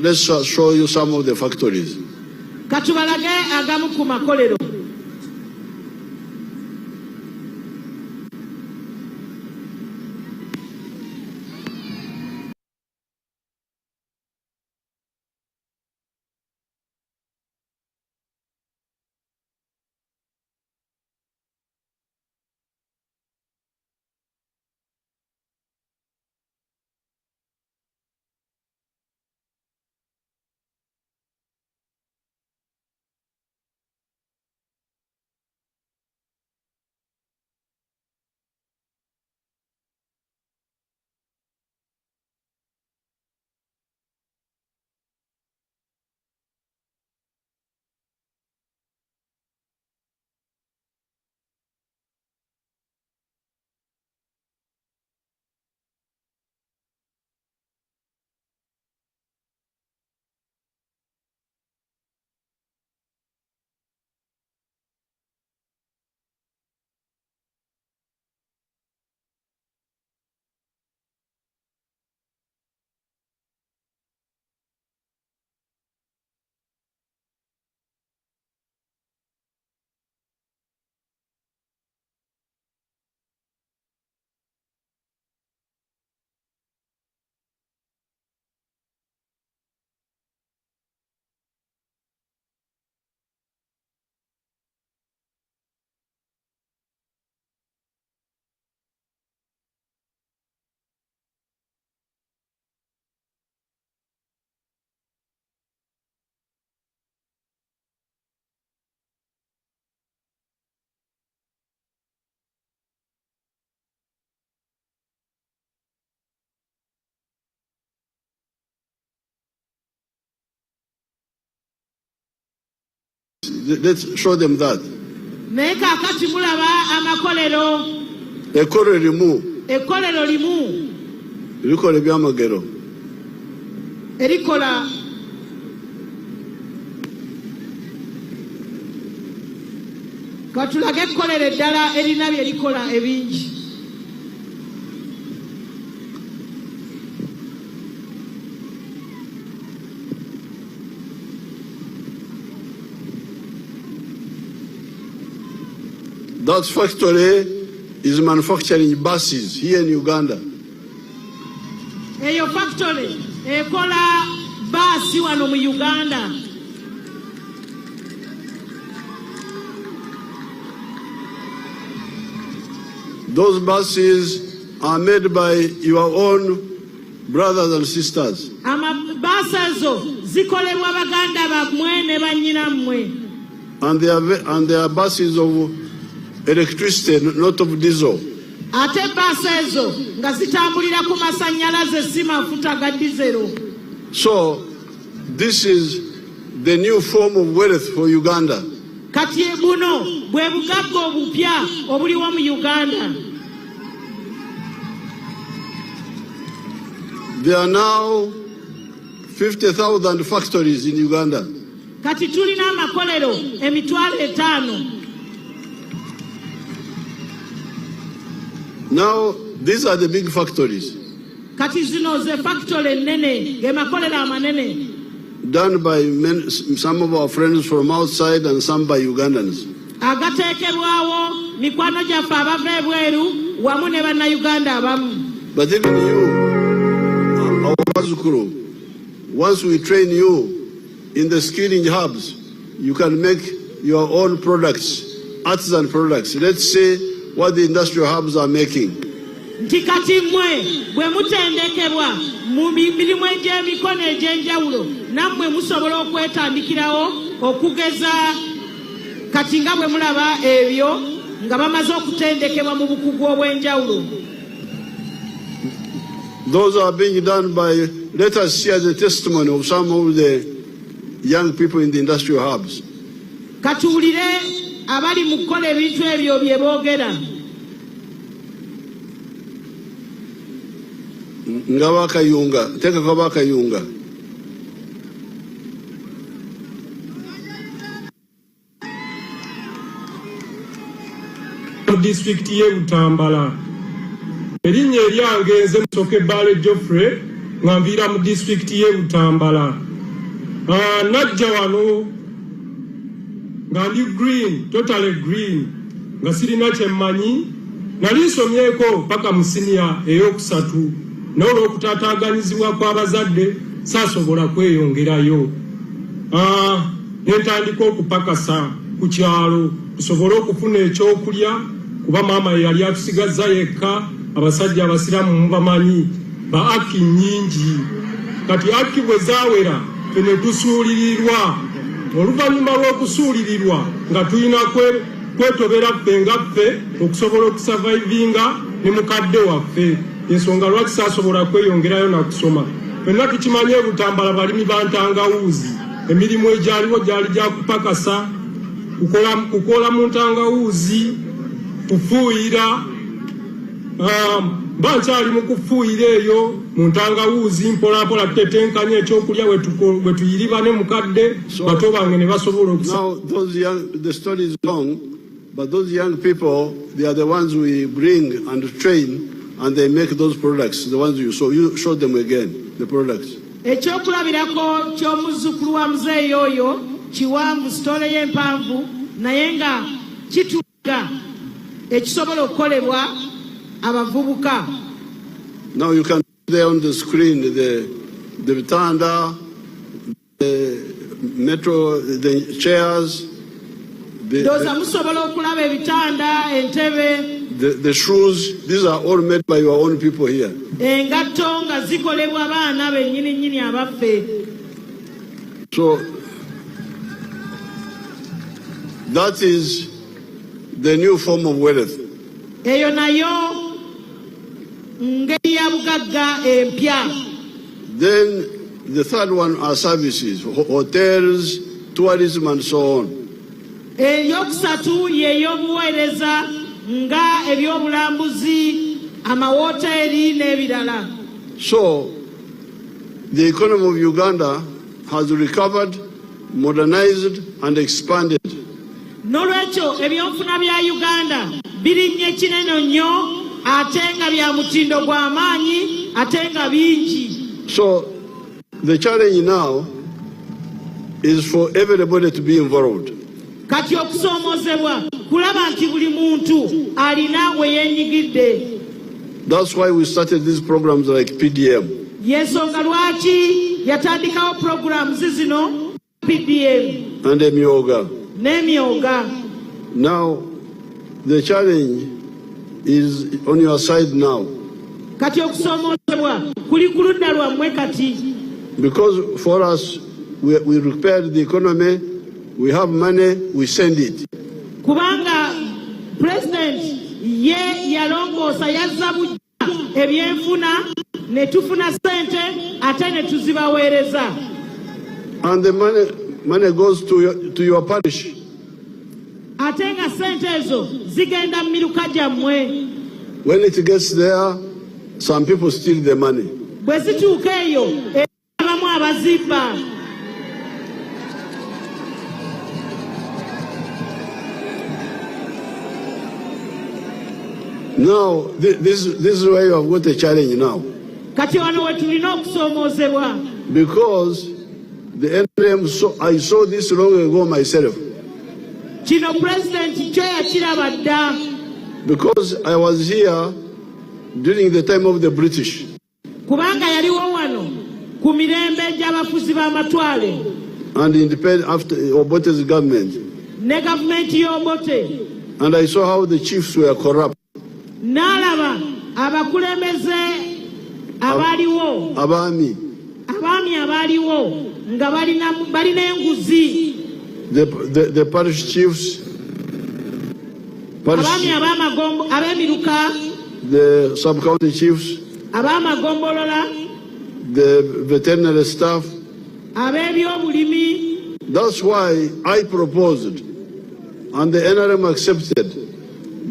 Let's show you some of the factories. Katubalage agamu ku makolero. Let's show them that. naye kaakati mulaba amakolero ekkolero limu likola ebyamagero erikola katulage ekkolero eddala erina bye likola ebingi. That factory is manufacturing buses here in Uganda. Eyo factory ekola baasi wano mu Uganda. Those buses are made by your own brothers and sisters. Amabaasi ezo zikolebwa baganda bammwe ne bannyina mmwe. And they are buses of electricity, not of diesel. Ate baasi ezo nga zitambulira ku masannyalaze si mafuta ga dizero. So this is the new form of wealth for Uganda. Kati buno bwe bugagga obupya obuliwo mu Uganda. There are now 50,000 factories in Uganda. Kati tulina amakolero emitwalo 5. Now, these are the big factories. Kati zino ze factory ennene, ge makolero amanene. Done by some of our friends from outside and some by Ugandans. Agateekebwawo mikwano gyaffe abava ebweru wamu ne bannayuganda abamu. But even you, our Bazukuru, once we train you in the skilling hubs, you can make your own products, artisan products. Let's say what the industrial hubs are making. Nti kati mmwe bwe mutendekebwa mu mirimu egy'emikono egy'enjawulo nammwe musobola okwetandikirawo okugeza kati nga bwe mulaba ebyo nga bamaze okutendekebwa mu bukugu obw'enjawulo. Those are being done by, let us hear the testimony of some of the young people in the industrial hubs. Katuwulire abali mu kukola ebintu ebyo bye boogera. Nga bakayunga, tekako bakayunga. District ye Butambala. Erinnya eryange nze Musoke Bale Geoffrey ngamvira mu district ye Butambala. Najja wano nga ndi green, totally green, nga sirina kyemmanyi, nali nsomyeko paka mu senior ey'okusatu, naye olw'okutaataaganyizibwa kw'abazadde saasobola kweyongerayo. Nentandika okupakasa ku kyalo tusobole okufuna ekyokulya kuba maama yali atusigazza yekka, abasajja abasiramu mubamanyi ba aki nnyingi. Kati aki bwe zaawera fene tusuulirirwa. Oluvannyuma lw'okusuulirirwa nga tulina kwetobera ffe nga ffe okusobola okusavaivinga ne mukadde waffe. Ensonga lwaki saasobola kweyongerayo na kusoma. Ffenna tukimanye Butambala balimi ba ntangawuuzi. Emirimu egyaliwo gyali gya kupakasa, kukola mu ntangawuuzi, kufuuyira. Bankyali mu kufuuyira eyo mu ntangawuuzi mpolampola tutetenkanya ekyokulya bwe tuyiriba ne mukadde bato bange ne basobola okusa. Now, the story is long, but those young people, they are the ones we bring and train, and they make those products, the ones you saw. You show them again, the products. Ekyokulabirako ky'omuzzukulu wa muzeeyi oyo kiwanvu, sitole y'empanvu naye nga kituga ekisobola okukolebwa abavubuka. Now you can see there on the screen the vitanda, the metro, the chairs, Doza musobola okulaba ebitanda, entebe, the shoes. These are all made by your own people here. engatto nga zikolebwa abaana bennyini abaffe. So that is the new form of wealth. Eyo nayo ngeri ya bugagga empya. Then the third one are services, hotels, tourism, and so on. Eyokusatu y'ey'obuweereza nga ebyobulambuzi, amawoteeri n'ebirala. So, the economy of Uganda has recovered, modernized, and expanded. N'olwekyo ebyonfuna bya Uganda birinnye kinene nnyo ate nga bya mutindo gw'amaanyi ate nga bingi. So, the challenge now is for everybody to be involved. Kati okusoomoozebwa kulaba nti buli muntu alina we yeenyigidde. That's why we started these programs like PDM. Yensonga lwaki yatandikawo programs zino PDM And Emyoga. n'emyoga. Now, the challenge is on your side now. Kati okusoomoozebwa kuli ku ludda lwammwe kati. Because for us, we repaired the economy, we have money, we send it. Kubanga President ye yalongoosa yazza bujja ebyenfuna ne tufuna ssente ate ne tuzibaweereza. And the money goes to your parish. Ate nga ssente ezo zigenda mu miruka gyammwe. When it gets there, some people steal the money. Bwe zituuka eyo abamu abazibba. Now, this is where you have got a challenge now. Kati wano we tulina okusoomoozebwa. Because the NRM, I saw this long ago myself. Kino President kyo yakiraba dda. Because I was here during the time of the British. Kubanga yaliwo wano ku mirembe gy'abafuzi b'amatwale. And independent after Obote's government. Ne gavumenti y'Obote. And I saw how the chiefs were corrupt. N'alaba abakulembeze abaliwo. Abaami Abaliwo nga balina enguzi. The parish chiefs. Abaami ab'emiruka. The sub-county chiefs. Ab'amagombolola. The veterinary staff. Ab'ebyobulimi. That's why I proposed, and the NRM accepted,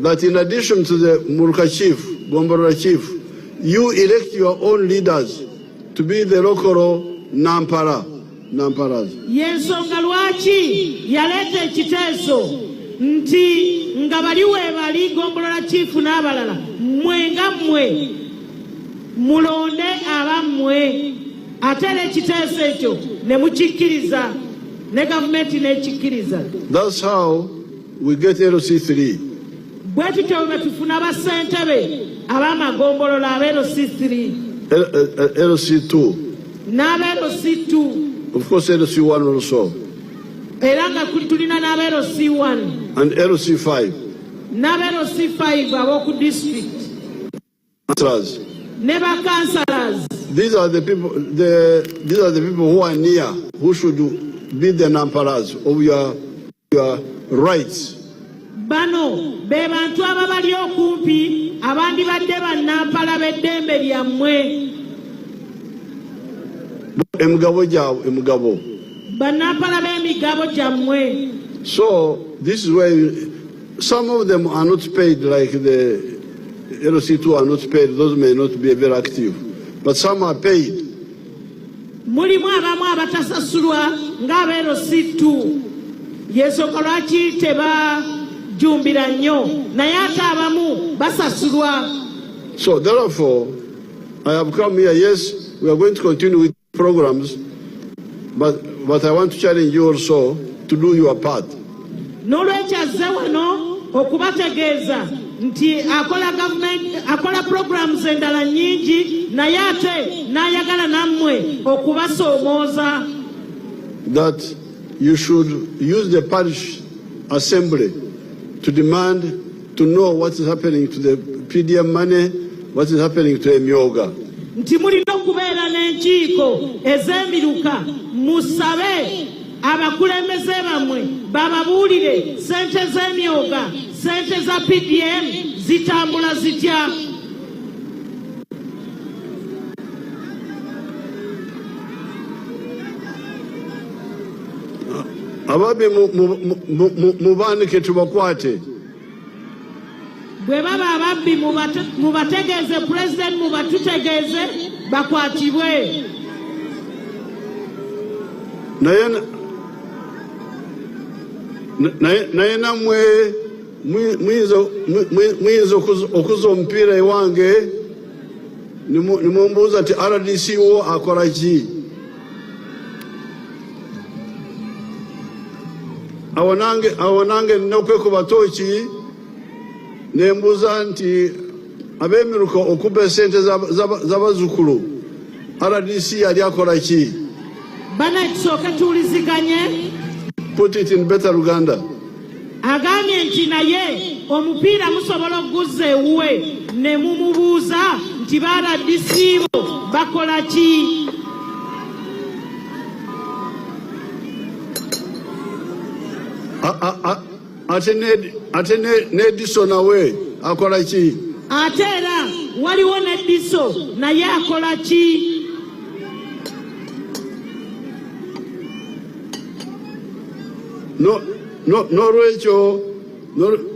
that in addition to the Murka chief, Gomborola chief, you elect your own leaders to be the local Namparas. Yensonga lwaki yaleeta ekiteeso nti nga bali weebali Gombolola chief n'abalala mmwe nga mmwe mulonde abammwe ate n'ekiteeso ekyo ne mukikkiriza ne gavumenti n'ekikkiriza. That's how we get LC3. Bwe tutyo bwe tufuna bassentebe ab'amagombolola aba LC3. LC2. N'aba LC2. Of course, LC1 also. Era nga tulina n'aba LC1. And LC5. N'aba LC5 ab'oku district. Ne ba councillors. These are the people. These are the people who are near, who should be the Namparas of your rights. Bano be bantu ababali okumpi abandi badde bannampala b'eddembe lyammwe. Emugabo. Bannampala b'emigabo gyammwe. So this is where some of them are not paid, like the LC2 are not paid. Those may not be very active, but some are paid. Mulimu abamu abatasasulwa ng'aba LC2. Yensonga lwaki tebajumbira nnyo naye ate abamu basasulwa. So therefore, I have come here. Yes, we are going to continue with programs, but I want to challenge you also to do your part. N'olwekyo azze wano okubategeeza nti akola programs endala nnyingi naye ate n'ayagala nammwe okubasoomooza. That you should use the parish assembly to demand to know what is happening to the PDM money, what is happening to Emyoga. Nti mulina okubeera n'enkiiko ez'emiruka musabe abakulembeze bammwe bababuulire ssente z'emyoga, ssente za PDM zitambula zitya. Ababi mubanike tubakwate. Bwe baba ababbi mubategeeze president mubatutegeeze bakwatibwe. Naye namwe muyinza okuza omupiira ewange nimumbuuza ti RDC wo akola ki? Awo nange nina okwekuba tooki nembuuza nti ab'emiruka okuba esente z'abazzukulu RDC yali akola ki? Bana ekisooka tuwuliziganye. Put it in better Luganda. Agambye nti naye omupiira musobola okuguzza ewuwe ne mumubuuza nti ba RDC bo bakola ki? Ate n'Ediso nawe akola ki? Ate era waliwo n'Ediso naye akola ki?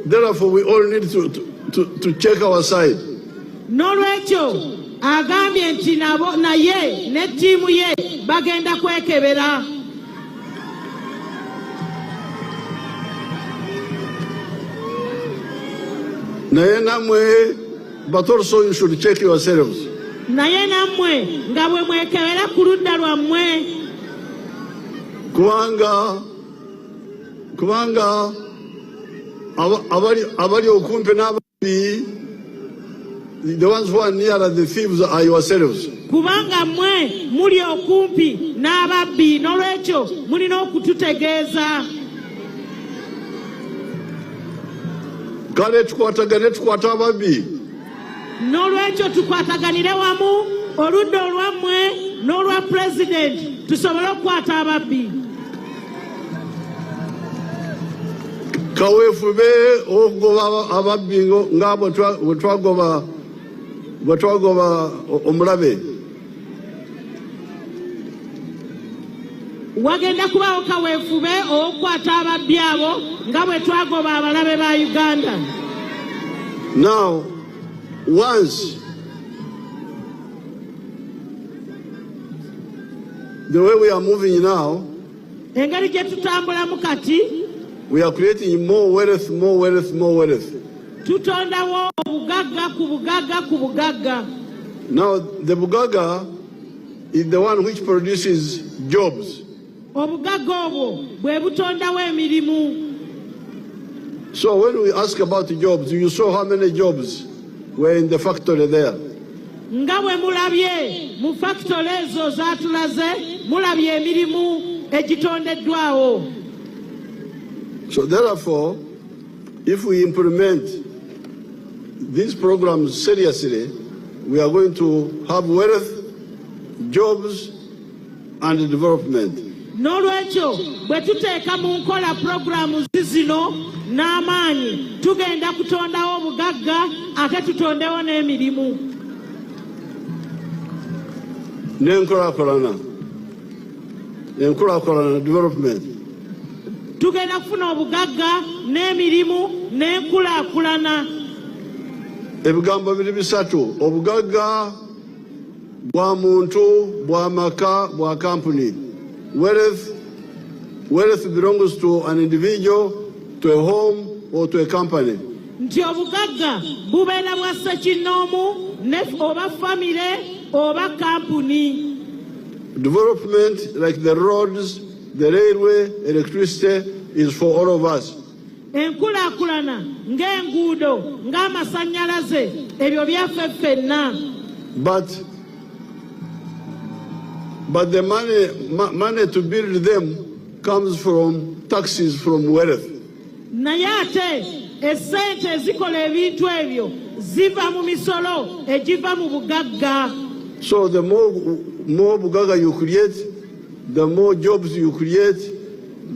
Therefore we all need to check our side. N'olwekyo agambye nti nabo naye ne ttiimu ye bagenda kwekebera. Naye namwe, but also you should check yourselves. Naye nammwe nga bwe mwekebera ku ludda lwammwe. Kubanga abali okumpi n'ababbi, the ones who are near the thieves are yourselves. Kubanga mmwe muli okumpi n'ababbi n'olwekyo mulina okututegeeza. Kale tukwata ababbi. N'olwekyo tukwataganire wamu oludda olwammwe n'olwa president tusobole okukwata ababbi. Kaweefube okugoba ababbi nga bwe twagoba omulabe. Wagenda kubaawo kaweefube okukwata ababbi abo nga bwe twagoba abalabe ba Uganda. Now, once the way we are moving now, engeri gye tutambulamu kati, we are creating more wealth. Tutondawo obugagga ku bugagga ku bugagga. Now, the bugagga is the one which produces jobs. Obugagga obwo bwe butondawo emirimu. So when we ask about jobs, you saw how many jobs were in the factory there. Nga bwe mulabye mu factory ezo zaatulaze, mulabye emirimu egitondeddwawo. So therefore, if we implement these programs seriously, we are going to have wealth, jobs, and development. N'olwekyo bwe tuteeka mu nkola programu zino n'amaanyi tugenda kutondawo obugagga ate tutondewo n'emirimu. N'enkulaakulana development. Tugenda kufuna obugagga n'emirimu n'enkulaakulana. Ebigambo biri bisatu: obugagga bwa muntu, bwa maka, bwa company. Wealth belongs to an individual, to a home, or to a company. Nti obugagga bubeera bwa ssekinnoomu oba famire oba kampuni. Development, like the roads, the railway, electricity, is for all of us. Enkulaakulana ng'enguudo ng'amasannyalaze ebyo byaffe ffenna. But the money to build them comes from taxes from wealth. Naye ate essente ezikola ebintu ebyo ziva mu misolo egiva mu bugagga. So the more bugagga you create, the more jobs you create,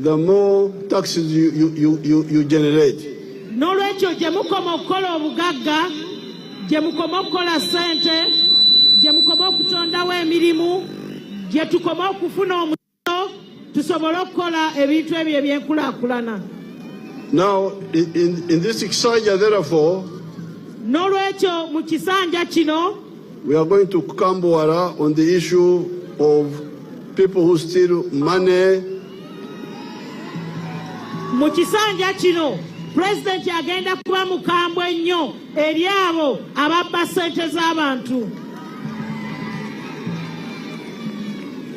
the more taxes you generate. N'olwekyo gye mukoma okukola obugagga, gye mukoma okukola ssente, gye mukoma okutondawo emirimu, gye tukoma okufuna omusolo, tusobole okukola ebintu ebyo ebyenkulaakulana. Now, in this excision, therefore, n'olwekyo mu kisanja kino we are going to Kambwara on the issue of people who steal money. Mu kisanja kino President agenda kuba mukambwe ennyo eri abo ababba ssente z'abantu.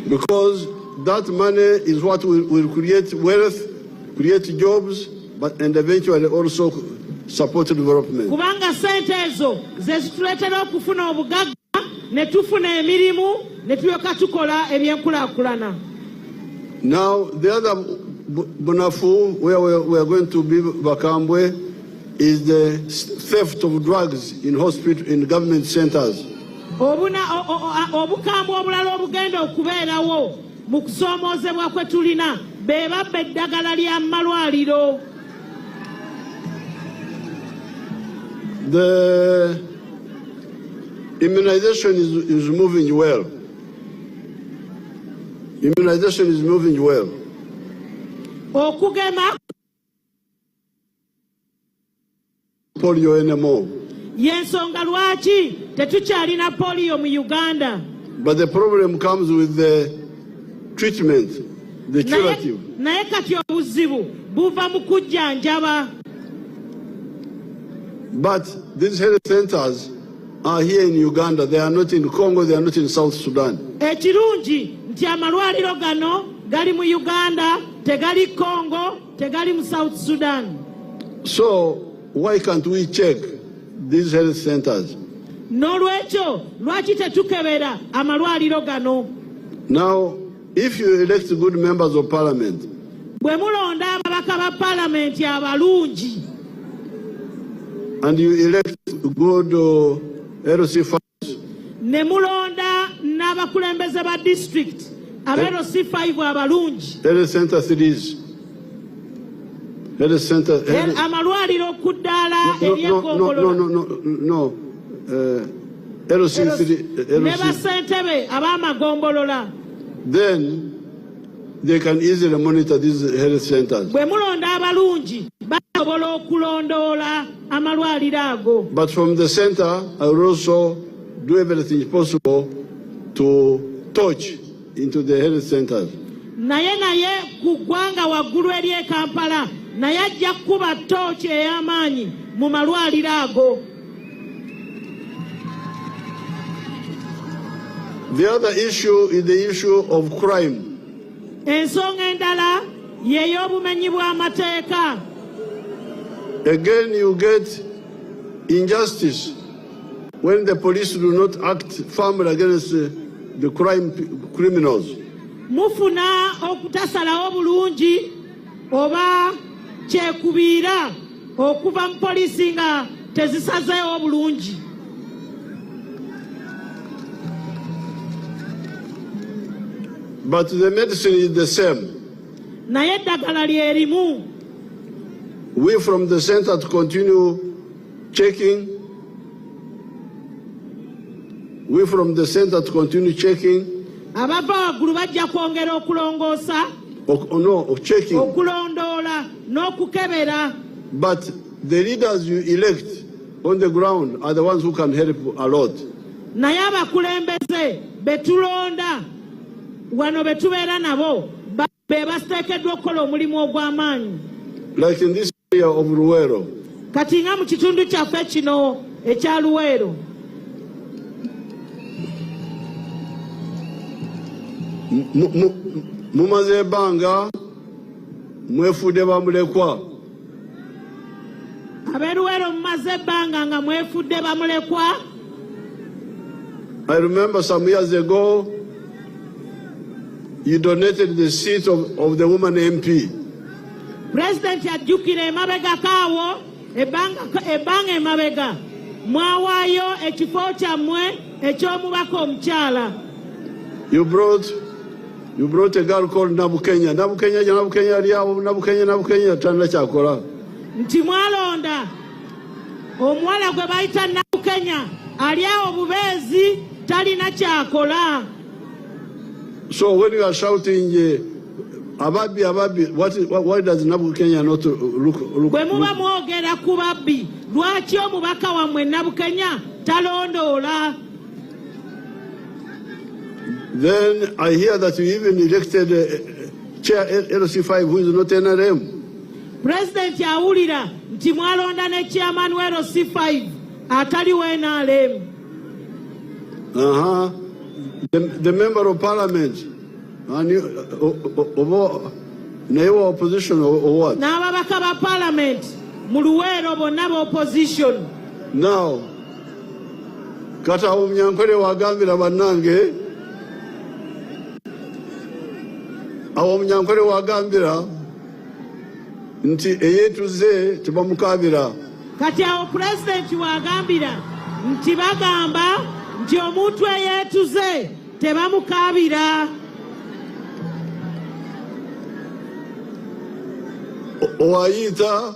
Because that money is what will create wealth, create jobs, and eventually also support development. Kubanga ssente ezo ze zituleetera okufuna obugagga ne tufuna emirimu ne tulyoka tukola ebyenkulaakulana. Now, the other Bunafu, where we are going to be Bakambwe, is the theft of drugs in hospital, in government centers. Obukambwe obulala obugenda okubeerawo mu kusoomoozebwa kwe tulina be babba eddagala lya malwaliro. The immunization is moving well. Immunization is moving well. Okugema polio anymore. Yensonga lwaki tetukyalina polio mu Uganda. But the problem comes with the treatment, the curative. Naye kati obuzibu buva mu kujjanjaba. But these health centers are here in Uganda. They are not in Congo. They are not in South Sudan. Ekirungi nti amalwaliro gano gali mu Uganda, tegali Congo, tegali mu South Sudan. So why can't we check these health centers? N'olwekyo lwaki tetukebera amalwaliro gano? Now, if you elect good members of parliament, bwe mulonda ababaka ba parliament abalungi, and you elect good LC funds, ne mulonda n'abakulembeze ba district LC 5 abalungi, health center cities, health center, amalwaliro ku ddaala ery'egombolola, LC ne bassentebe ab'amagombolola, then they can easily monitor these health centers. bwe mulonda abalungi basobola okulondoola amalwaliro ago. But from the center, I will also do everything possible to touch into the health centers. Naye ku ggwanga waggulu eri e Kampala naye ajja kuba tooki ey'amaanyi mu malwaliro ago. The other issue is the issue of crime. Ensonga endala y'ey'obumenyi bw'amateeka. Again, you get injustice when the police do not act firmly against the criminals. Mufuna okutasalawo bulungi oba kyekubiira okuva mu poliisi nga tezisazeewo bulungi. But the medicine is the same. Naye eddagala lyerimu. We from the center to continue checking. We from the center to continue checking. Abava waggulu bajja kwongera okulongoosa, checking, okulondoola n'okukebera. But the leaders you elect on the ground are the ones who can help a lot. Naye abakulembeze betulonda wano betubeera nabo be basiteekeddwa okukola omulimu ogw'amaanyi. Like in this area of Luwero. Kati nga mu kitundu kyaffe kino ekya Luwero. Mumaze ebbanga mwefudde bamulekwa. Ab'e Luwero mumaze ebbanga nga mwefudde bamulekwa. I remember some years ago you donated the seat of the woman MP. President ajjukira emabega kaawo ebbanga emabega mwawaayo ekifo kyammwe eky'omubaka omukyala. You brought a girl called Nabukenya. Nabukenya ali awo, Nabukenya talina kyakola. Nti mwalonda omuwala gwe bayita Nabukenya ali awo bubeezi talina kyakola. So when you are shouting Ababi, why does Nabu Kenya not look? Bwe muba mwogera ku babbi, lwaki omubaka wammwe Nabukenya talondoola? Then I hear that you even elected Chair LC5 who is not NRM. President awulira nti mwalonda ne chairman wa LC5 atali wa NRM. The member of parliament and you opposition or what? N'ababaka ba parliament mu Luwero bonna ba opposition. Now kata omnyankole wagambira bannange omnyankole wagambira nti eyetuze tebamukabira. Kati awo president wagambira nti bagamba nti omuntu eyetuze tebamukabira. Owaita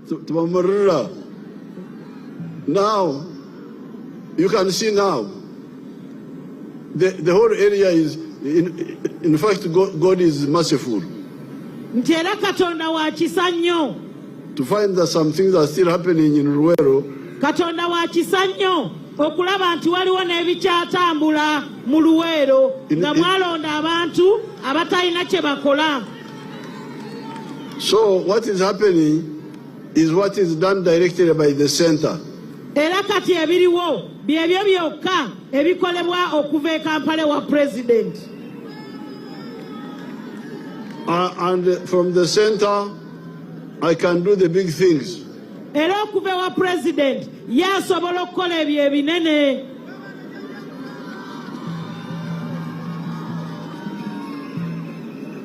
tebamurira. Now you can see now the whole area is in fact God is merciful. Nti era Katonda wa kisa nnyo. To find that some things are still happening in Luwero. Katonda wa kisa nnyo okulaba nti waliwo n'ebikyatambula mu Luwero nga mwalonda abantu abatalina kye bakola. So what is happening is what is done directly by the center. Era kati ebiriwo byebyo byokka ebikolebwa okuva e Kampala wa president. And from the center, I can do the big things. Era okuva wa president yasobola okukola ebyo ebinene.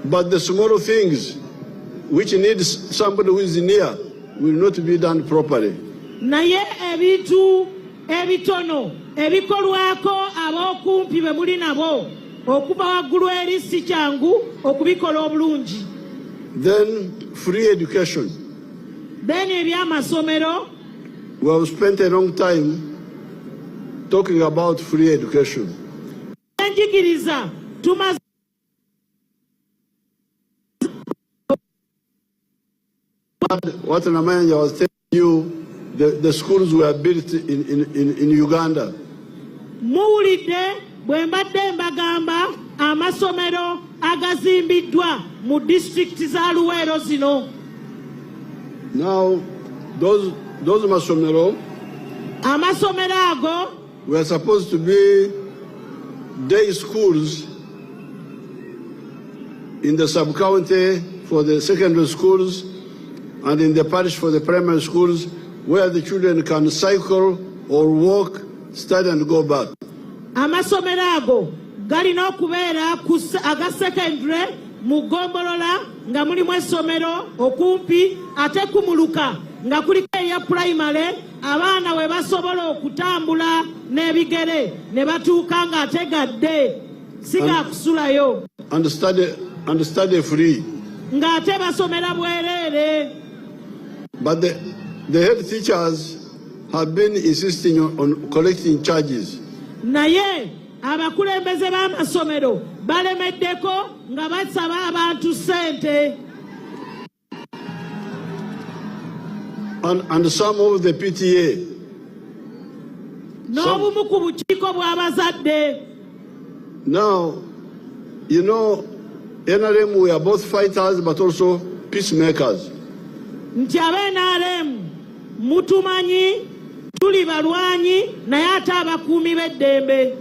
But the small things which needs somebody who is near will not be done properly. Naye ebintu ebitono ebikolwako ab'okumpi be muli nabo okuva waggulu eri si kyangu okubikola obulungi. Then free education. Then ebyamasomero. We have spent a long time talking about free education. Enjigiriza tumaze what Namanya was telling you, the schools were built in Uganda. Muwulidde bwe mbadde mbagamba amasomero agazimbiddwa mu district za Luwero zino. Now those amasomero ago were supposed to be day schools in the sub-county for the secondary schools and in the parish for the primary schools, where the children can cycle or walk, study and go back. Amasomero ago galina okubeera aga secondary mu Gombolola nga mulimu essomero okumpi ate kumuluka nga kuliko eya primary abaana we basobola okutambula n'ebigere ne batuuka nga ate gadde siga kusulayo and study free. Nga ate basomera bwereere. But the head teachers have been insisting on collecting charges. Naye abakulembeze b'amasomero balemeddeko nga basaba abantu ssente. And some of the PTA. N'obumu ku bukiiko bw'abazadde. Now, you know, NRM, we are both fighters but also peacemakers. Nti aba-NRM mutumanyi tuli balwanyi naye ate abakuumi b'eddembe.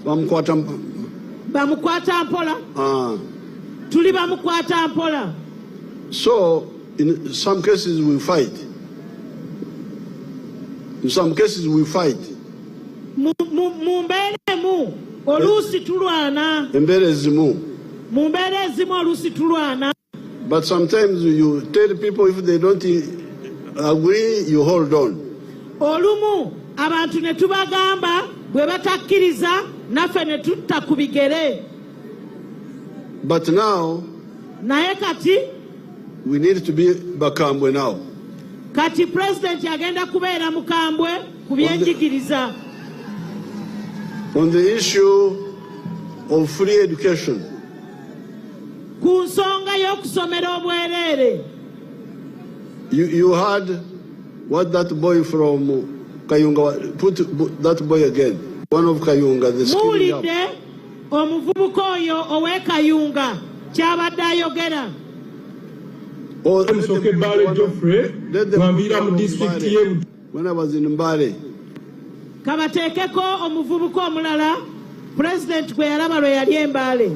Bamukwata mpola. Tuli bamukwata mpola. So in some cases we fight. In some cases we fight. Mu mbeera emu oluusi tulwana. Embeera ezimu. Mu mbeera ezimu oluusi tulwana. But sometimes you tell people if they don't agree, you hold on. Olumu abantu ne tubagamba bwe batakkiriza naffe ne tutta ku bigere. But now naye kati we need to be bakambwe now. Kati president agenda kubeera mukambwe ku byenjigiriza. On the issue of free education, ku nsonga y'okusomera obwereere. You heard what that boy from Kayunga put that boy again. One of Kayunga, the schooling up. Muwulidde omuvubuka oyo ow'e Kayunga ky'abadde ayogera. Musoke Mbale Geoffrey mwambira mu district ye. When I was in Mbale. Kabateekeko omuvubuka omulala President gwe yalaba lwe yali e Mbale.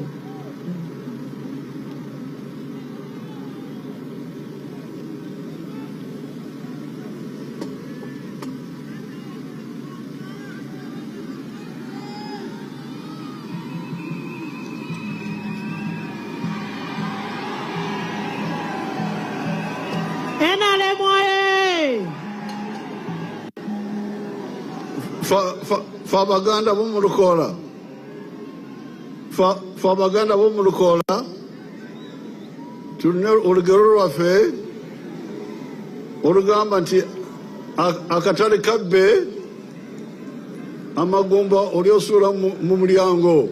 Fabaganda b'omulukola. Fabaganda b'omulukola. Tulina olugero lwaffe olugamba nti akatale kabbe amagumba olyosuula mu mulyango.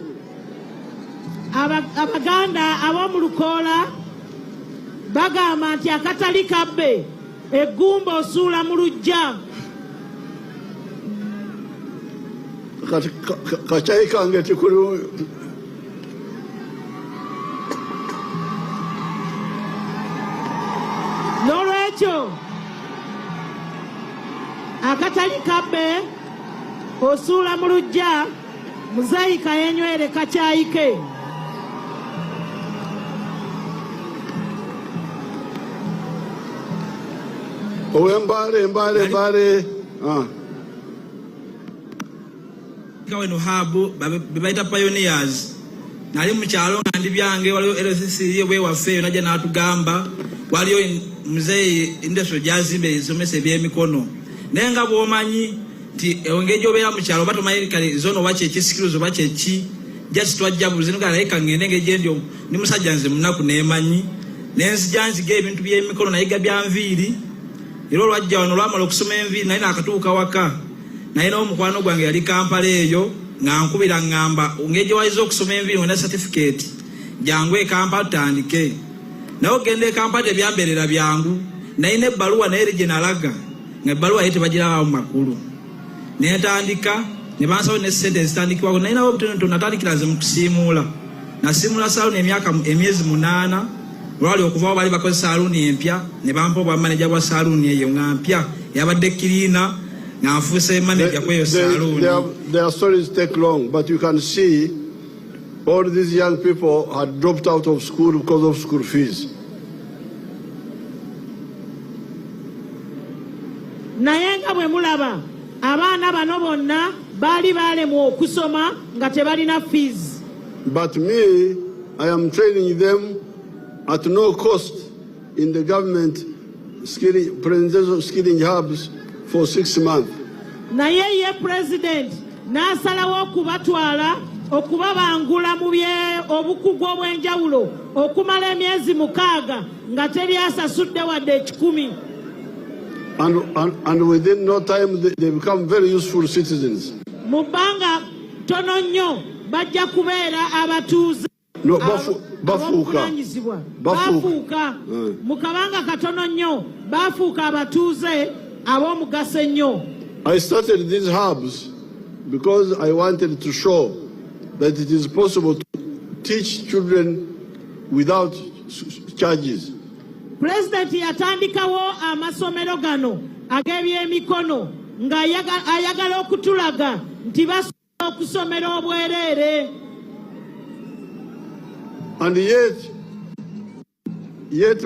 Abaganda ab'omulukola bagamba nti akatali kabbe eggumba osuula mu lujja. Kachai kange tikulu n'olwekyo akatali kabbe osuula mu lujja muzayika yenywere kakyayike. Mbale. Weno habu bebaita pioneers nali mukyalo nga ndi byange waliyo LCC bwe waffe najja n'atugamba waliyo muzei industry jazimbe isomesa ebyemikono naye nga bw'omanyi nti engeri obeera mukyalo oba tomanyi kale zono oba kyeki skills oba kyeki just twajja buzino nga naye kangende engeri gye ndi ndi musajja nze munaku neemanyi nenzija nziga ebintu by'emikono nayiga bya nviiri era olwajja wano olwamala okusoma enviiri naye naakatuuka waka naye n'omukwano gwange yali Kampala eyo nga nkubira ngamba ngeri gye wayiza okusoma enviiri wena certificate jangu e Kampala tutandike naye ogenda e Kampala tebyambeerera byangu naye n'ebbaluwa naye eri gye nalaga nga ebbaluwa ye tebagirabawo mu makulu naye ntandika ne bansawo ne ssente ezitandikibwako naye nawo butonotono natandikira nze mu kusiimuula nasiimuula saaluuni emyezi 8 olwali okuvawo baali bakoze saaluuni empya ne bampa obwa manager bwa saaluuni eyo nga mpya yabadde kiriina. Their stories take long, but you can see all these young people had dropped out of school because of school fees. Naye nga bwe mulaba abaana bano bonna baali baalemwa okusoma nga tebalina fees. But me, I am training them at no cost in the government presidential skilling hubs for 6 months. Naye ye president n'asalawo okubatwala okubabangula mu bye obukugu obw'enjawulo okumala emyezi 6 nga teri asasudde wadde 10. And within no time they become very useful citizens. Mu bbanga tono nnyo bajja kubeera abatuuze. No, bafuuka. Mu kabanga katono nnyo bafuuka abatuuze ab'omugaso ennyo. I started these hubs because I wanted to show that it is possible to teach children without charges. President yatandikawo amasomero gano ag'ebyemikono nga ayagala okutulaga nti basobola okusomera obwereere. And yet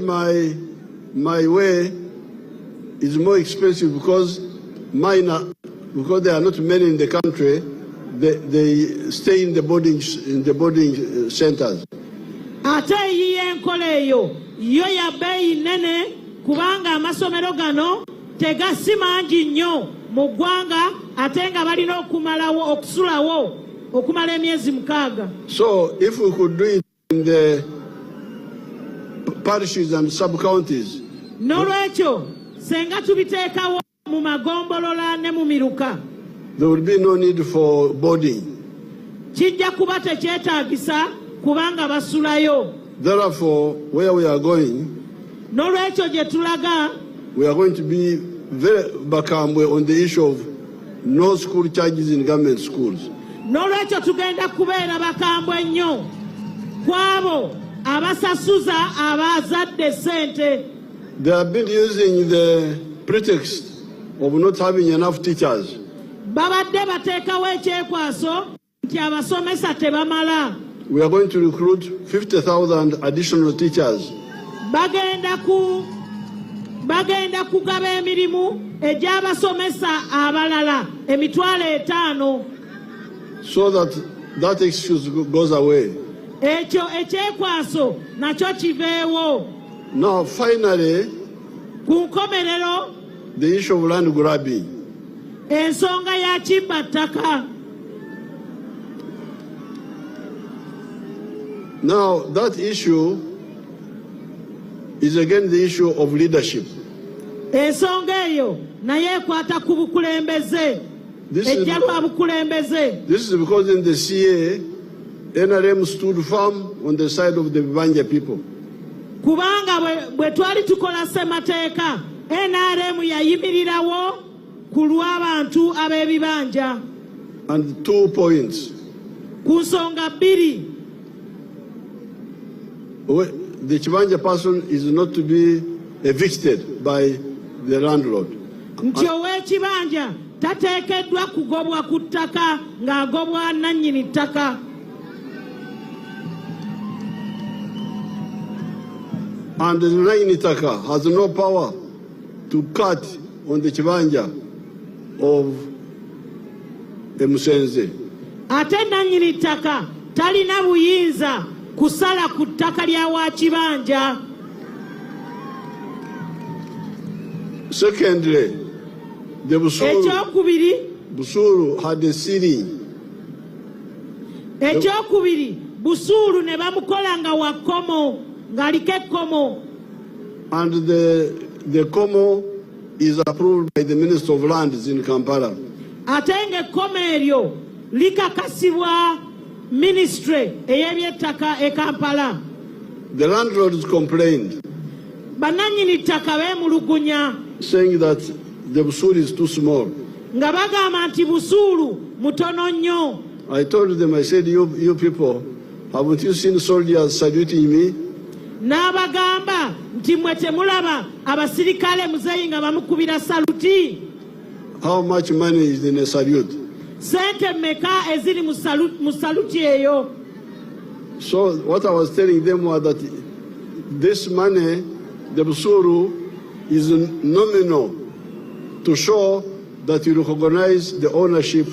my way is more expensive because because there are not many in the country, they stay in the boarding centers. Ate eyiye enkola eyo yo ya bbeeyi nnene kubanga amasomero gano tegasi mangi nnyo mu ggwanga ate nga balina okusulawo okumala emyezi 6. So if we could do it in the parishes and sub-counties. N'olwekyo senga tubiteekawo mu magombolola ne mu miruka. There would be no need for boarding. kijja kuba tekyetaagisa kubanga basulayo. Therefore, where we are going, N'olwekyo gye tulaga, we are going to be very bakambwe on the issue of no school charges in government schools. N'olwekyo tugenda kubeera bakambwe nnyo kwabo abasasuza abazadde ssente. They have been using the pretext of not having enough teachers. Babadde bateekawo ekyekwaso nti abasomesa tebamala. We are going to recruit 50,000 additional teachers. Bagenda kugaba emirimu egy'abasomesa abalala 5,000. So that excuse goes away. Ekyo ekyekwaso nakyo kiveewo. Now, finally, Ku nkomerero, the issue of land grabbing. ensonga ya kibbattaka. Now, that issue is again the issue of leadership. Ensonga eyo naye ekwata ku bukulembeze. Ejja lwa bukulembeze. This is because in the CA, NRM stood firm on the side of the Bibanja people. Kubanga bwe twali tukola ssemateeka, NRM yayimirirawo ku lw'abantu ab'ebibanja. And 2 points. Ku nsonga bbiri. The Chibanja person is not to be evicted by the landlord. Nti ow'ekibanja tateekeddwa kugobwa ku ttaka ng'agobwa nannyini ttaka. And the Nainitaka has no power to cut on the Chibanja of the Musenze. Ate nannyini ttaka talina buyinza kusala ku ttaka lya wa kibanja. Secondly, the Ekyokubiri, Busuru had a ceiling. Busuulu ne bamukola nga wa kkomo, ng'aliko ekkomo. And the Como is approved by the Minister of Lands in Kampala. Ate ng'ekkomo eryo likakasibwa Ministry ey'ebyettaka e Kampala. The landlords complained, Bannannyini ttaka beemulugunya saying that the Busuru is too small. nga bagamba nti Busuulu mutono nnyo. I told them, I said, you people, haven't you seen soldiers saluting me? N'abagamba nti mwe temulaba abasirikale muzeeyi nga bamukubira saluti? How much money is in a salute? Sente mmeka eziri mu saluti eyo? So what I was telling them was that this money, the Busuru, is nominal to show that you recognize the ownership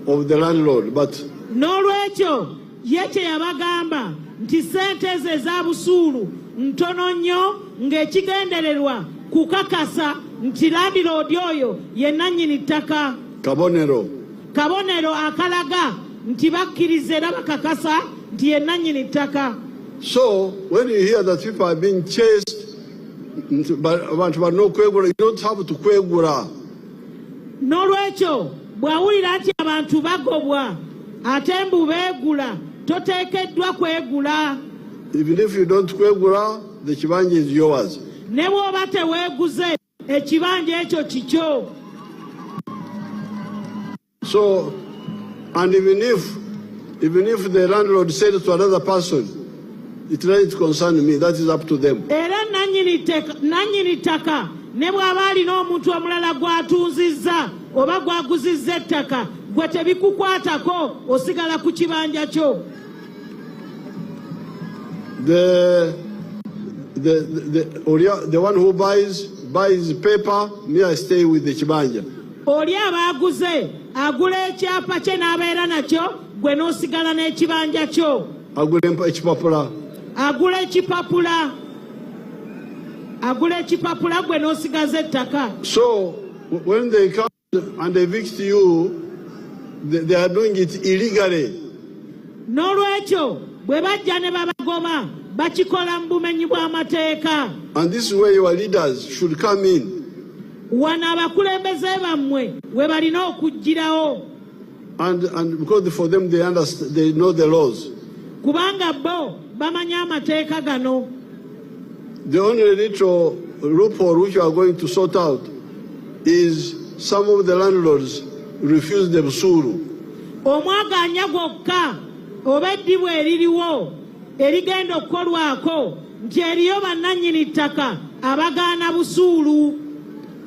of the landlord. But N'olwekyo ye kye yabagamba nti sente ezo eza Busuulu ntono nnyo ng'ekigendererwa kukakasa nti landiroodi oyo ye nannyini ttaka. Kabonero. Kabonero akalaga nti bakkiriza era bakakasa nti ye nannyini ttaka. So when you hear that people are being chased, abantu barina okwegula, you don't have to kwegula. N'olwekyo bw'awulira nti abantu bagobwa ate mbu beegula, toteekeddwa kwegula. Even if you don't kwegula, the kibanja is yours. Ne bw'oba teweeguze, ekibanja ekyo kikyo. So, and even if the landlord said to another person, it doesn't concern me, that is up to them. Era nannyini ttaka ne bw'aba alina omuntu omulala gw'atunzizza oba gw'aguzizza ettaka, gwe tebikukwatako, osigala ku kibanja kyo. The one who buys paper, me I stay with the kibanja. Oli abaaguze agula ekyapa kye n'abeera nakyo, gwe n'osigala n'ekibanja kyo. Agula ekipapula. Agula ekipapula gwe n'osigaza ettaka. So when they come and evict you, they are doing it illegally. N'olwekyo bwe bajja ne babagoba bakikola mu bumenyi bw'amateeka. And this is where your leaders should come in. Wano abakulembeze bammwe we balina okugirawo. And because for them they understand, they know the laws. Kubanga bo bamanya amateeka gano. The only little loophole which you are going to sort out is some of the landlords refuse the busuru. Omwaganya gwokka oba eddibu eririwo erigenda okukolwako nti eriyo bannannyini ttaka abagaana busuulu.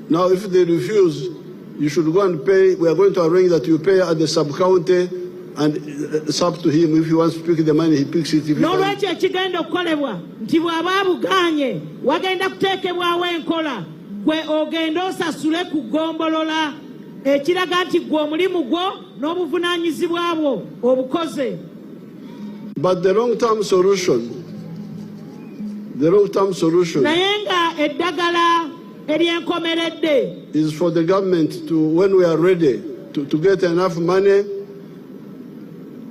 Now if they refuse, you should go and pay. We are going to arrange that you pay at the sub-county, and it's up to him. If he wants to pick the money, he picks it. N'olwekyo ekigenda okukolebwa nti bw'aba abugaanye wagenda kuteekebwawo enkola gwe ogenda osasule ku ggombolola ekiraga nti gwe omulimu gwo n'obuvunaanyizibwa bwo obukoze. But the long-term solution naye nga eddagala eryenkomeredde is for the government to, when we are ready, to get enough money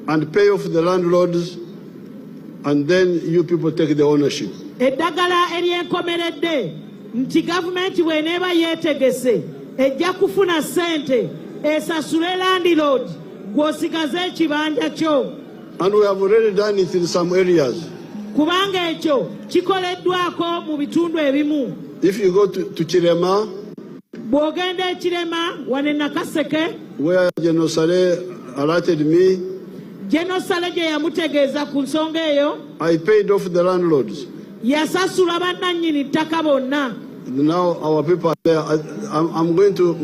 and pay off the landlords, and then you people take the ownership. Eddagala eryenkomeredde nti gavumenti bw'eneeba yeetegese ejja kufuna ssente esasule landlord gw'osigaze ekibanja kyo. And we have already done it in some areas. Kubanga ekyo kikoleddwako mu bitundu ebimu. If you go to Kirema, bw'ogenda ekirema wane Nakaseke, where General Saleh alerted me, General Saleh gye yamutegeeza ku nsonga eyo, I paid off the landlords. Yasasula bannannyini ttaka bonna. Now our people are there. I'm going to,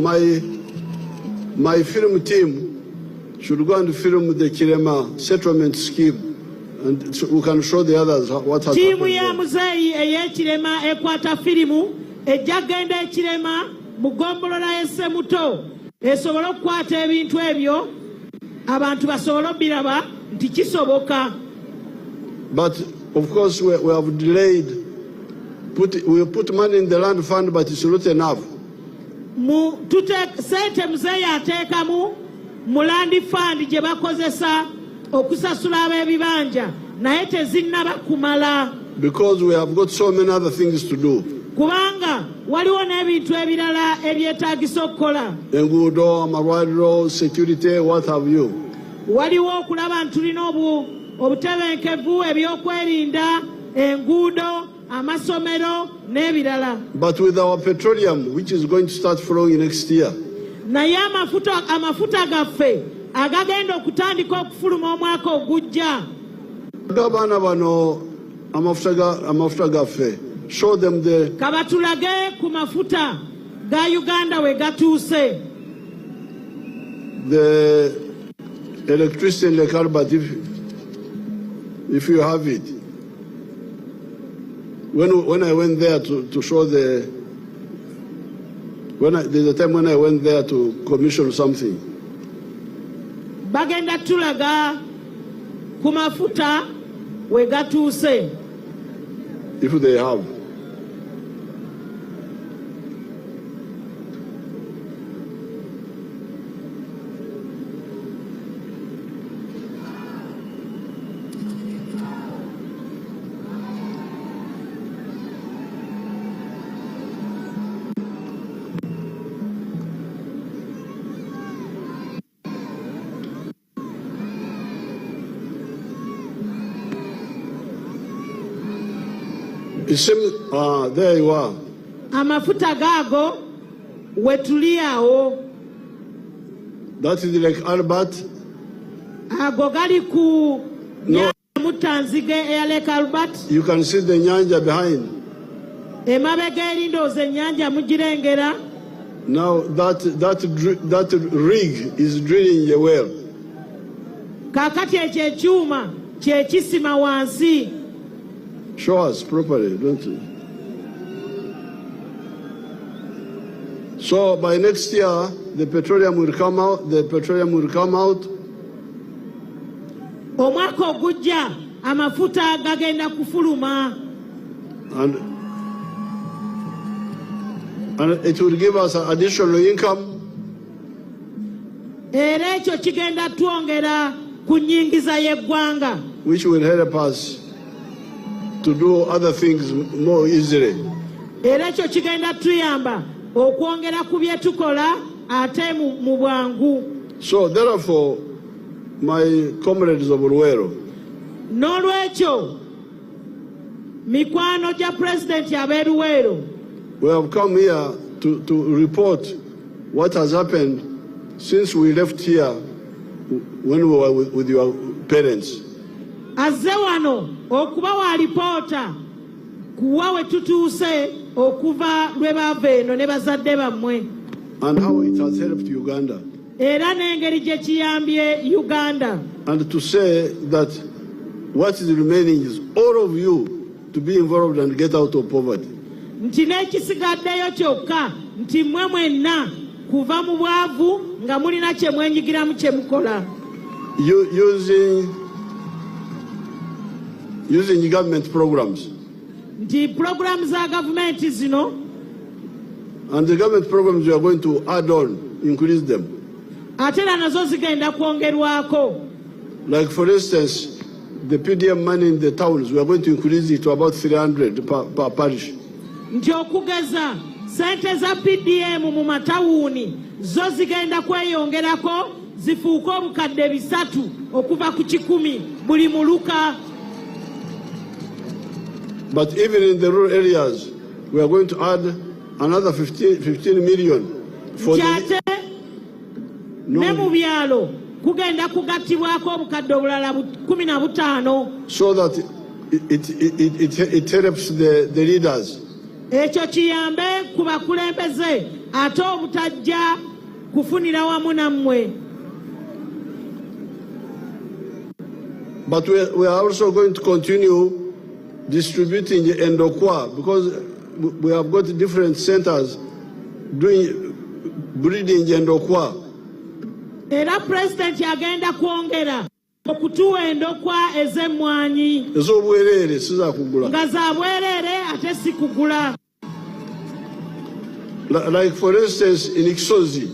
my film team should go and film the Kirema settlement scheme, and so we can show the others what has happened. Tiimu ya muzeeyi ey'ekirema ekwata firimu ejja genda ekirema mu ggombolola y'Essemuto esobole okukwata ebintu ebyo abantu basobole obiraba nti kisoboka. But of course we have delayed. We put money in the land fund, but it's not enough. Sente muzeeyi ateekamu mu land fund gye bakozesa okusasula ab'ebibanja naye tezinnaba kumala. Because we have got so many other things to do. Kubanga waliwo n'ebintu ebirala ebyetaagisa okukola. Enguudo, amalwaliro, security, what have you. Waliwo okulaba nti tulina obutebenkevu, ebyokwerinda, enguudo, amasomero n'ebirala. But with our petroleum, which is going to start flowing next year, naye amafuta gaffe agagenda okutandika okufuluma omwaka ogujja. Abaana bano amafuta gaffe, show them the. Kabatulage ku mafuta ga Uganda we gatuuse. The electricity in the car, but if you have it. When I went there to show there's a time when I went there to commission something. Bagenda tulaga ku mafuta we gatuuse. If they have. There you are. Amafuta gago wetuli awo. That is like Albert. Ago gali ku Mutanzige eya Lake Albert. You can see the nyanja behind. Emabega erindoze ennyanja mugirengera. Now that rig is drilling a well. Kakati ekyo ekyuma kyekisima wansi. Show us properly, don't you? So by next year, the petroleum will come out. Omwaka ogujja amafuta gagenda kufuluma. And it will give us an additional income. Era ekyo kigenda twongera ku nnyingiza y'eggwanga. Which will help us to do other things more easily. Era ekyo kigenda tuyamba okwongera ku bye tukola ate mu bwangu. So therefore, my comrades of Luwero, n'olwekyo mikwano gya president ab'e Luwero, we have come here to report what has happened since we left here when we were with your parents. azze wano okuba wa lipoota kuwa we tutuuse okuva lwe baava eno ne bazadde bammwe, and how it has helped Uganda. era n'engeri gye kiyambye Uganda. And to say that what is remaining is all of you to be involved and get out of poverty. Nti n'ekisigaddeyo kyokka nti mmwe mwenna kuva mu bwavu nga mulina kye mwenyigiramu kye mukola. Using government programs. Nti programs za gavumenti zino, and the government programs we are going to add on, increase them. Ate era nazo zigenda kwongerwako. Like for instance, the PDM money in the towns, we are going to increase it to about 300 per parish. Nti okugeza sente za PDM mu matawuni zo zigenda kweyongerako zifuuke obukadde 300 okuva ku 100 buli muluka. But even in the rural areas, we are going to add another 15 million for the... Ne mu byalo kugenda kugattibwako obukadde obulala 15 so that it helps the leaders. Ekyo kiyambe ku bakulembeze ate obutajja kufunira wamu nammwe. But we are also going to continue distributing endokwa, because we have got different centers doing breeding endokwa. Era president yagenda kwongera okutuwa endokwa ez'emmwanyi ez'obwereere siza kugula, nga za bwereere ate si kugula. Like for instance in Ikisozi,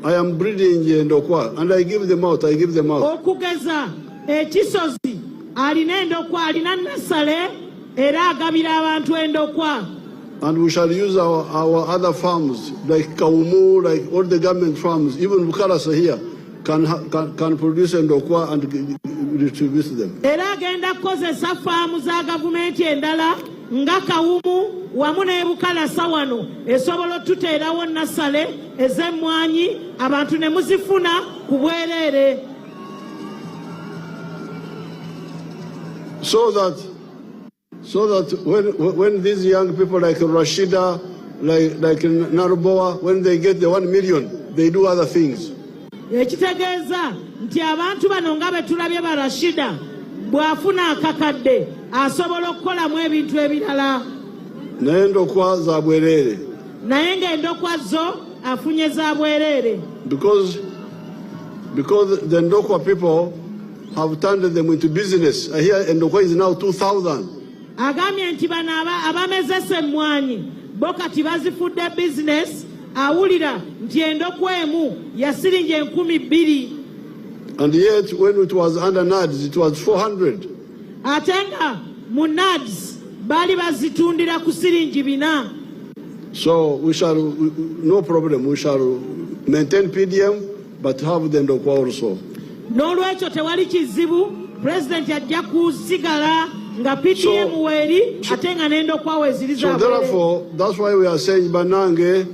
I am breeding endokwa and I give them out. Okugeza Ekisozi alina endokwa, alina nasale era agabira abantu endokwa. And we shall use our other farms like Kaumu, like all the government farms, even Bukalasa here can produce endokwa and distribute them. Era agenda kukozesa faamu za gavumenti endala nga Kawumu wamu ne Bukalasa wano esobola tuteerawo nasale ez'emmwanyi abantu ne muzifuna ku bwereere. So that when these young people like Rashida, like Naruboa, when they get the 1 million, they do other things. Ekitegeeza nti abantu bano nga betulabye ba Rashida bw'afuna akakadde asobola okukolamu ebintu ebirala. Naye endokwa za bwereere. Naye ng'endokwa zo afunye za bwereere. Because the Ndokwa people have turned them into business. I hear endokwa is now 2,000. Agambye nti bano abamezesa emmwanyi bo kati bazifudde business, awulira nti endokwa emu ya siringi 2,000. And yet when it was under NADS it was 400. Ate nga mu NADS bali bazitundira ku siringi 4. So we shall, no problem, we shall maintain PDM but have the ndokwa also. N'olwekyo tewali kizibu, president ajja kusigala nga PDM weri ate nga n'endokwa weziri za. So therefore, that's why we are saying Banange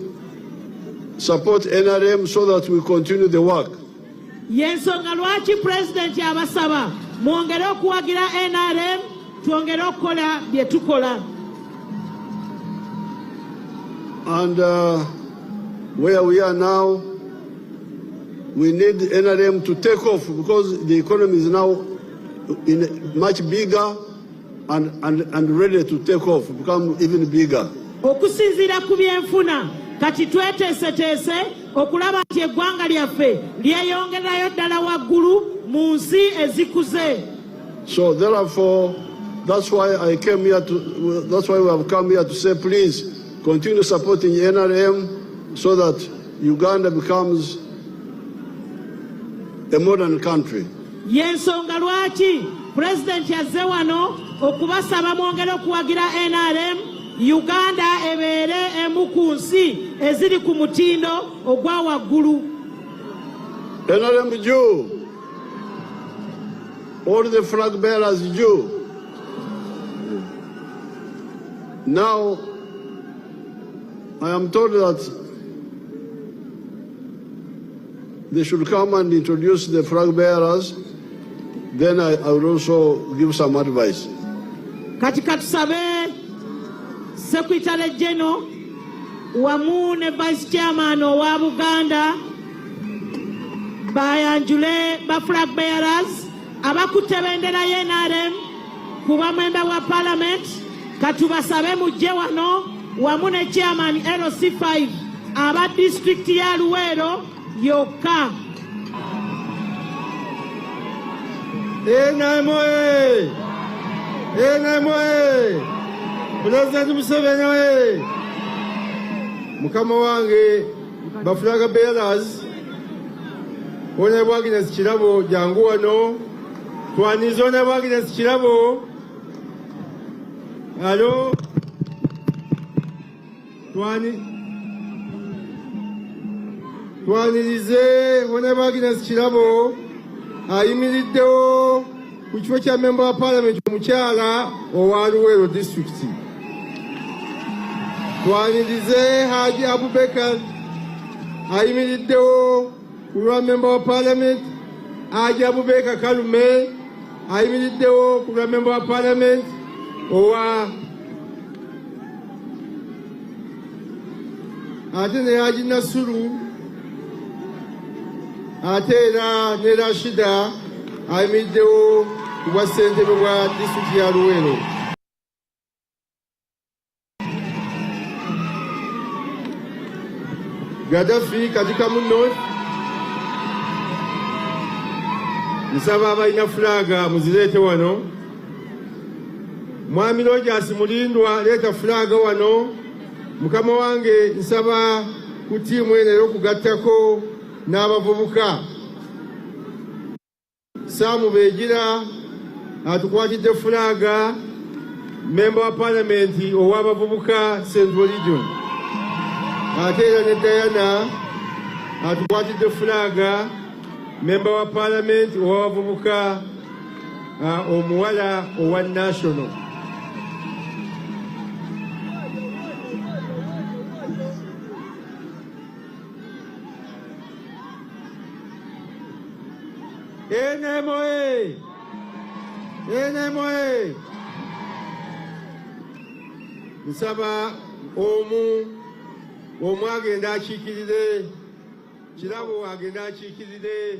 support NRM so that we continue the work. Yensonga lwaki president abasaba mwongere okuwagira NRM twongere okukola bye tukola. And where we are now, we need NRM to take off because the economy is now much bigger and ready to take off, become even bigger. Okusinziira ku byenfuna kati tweteeseteese okulaba nti eggwanga lyaffe lyeyongerayo ddala waggulu mu nsi ezikuze. So therefore, that's why we have come here to say, please continue supporting NRM so that Uganda becomes a modern country. Yensonga lwaki president yazze wano okubasaba mwongere okuwagira NRM Uganda ebeere emu ku nsi eziri ku mutindo ogwa waggulu. NRM juu. all the flag bearers due. Now, I am told that they should come and introduce the flag bearers. Then I will also give some advice. Katika tusabe Secretary General wamu ne Vice Chairman wa Buganda bayanjule ba flag bearers abakutebendera y'NRM kuba member wa Parliament katubasabe mujje wano wamu ne Chairman LC5 aba district ya Luwero yokka. President Museveni mukama wange ba flag bearers wone bwagines kirabo jangu wano twanizona bwagines kirabo alo twanirize wone bwagines kirabo ayimiriddewo ku kifo kya member wa parliament omukyala owa Luwero district. Twanirize Haji Abubakar ayimiriddewo ku lwa member wa parliament Haji Abubakar Kalume ayimiriddewo ku lwa member wa parliament owa ate ne Haji Nasuru ate era ne Rashida ayimiriddewo ku bwa ssentebe bwa district ya Luwero. Gaddafi katika muno nsaba abalina fulaga muzirete wano. Mwami Rogers Mulindwa leta fulaga wano. Mukama wange nsaba ku tiimu eno ey'okugattako n'abavubuka. Samu Begira atukwatidde fulaga member wa parliament ow'abavubuka Central Region. Ate era ne Diana atukwatidde fulaga member wa parliament ow'abavubuka omuwala owa national. NMOA nsaba omu agenda akiikirire kirabo agenda akiikirire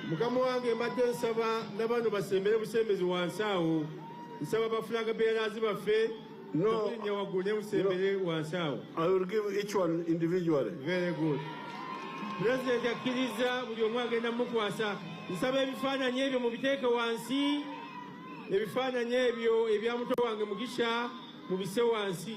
mukama wange mbadde nsaba n'abano basembere busembezi wansi awo nsaba bafulaga bearers baffe okulinnya waggulu ne busembere wansi awo. I will give each one individually. Very good. President akkiriza buli omu agenda mukwasa. Nsaba ebifaananyi ebyo mubiteeke wansi, ebifaananyi ebyo ebya muto wange Mugisha mubise wansi.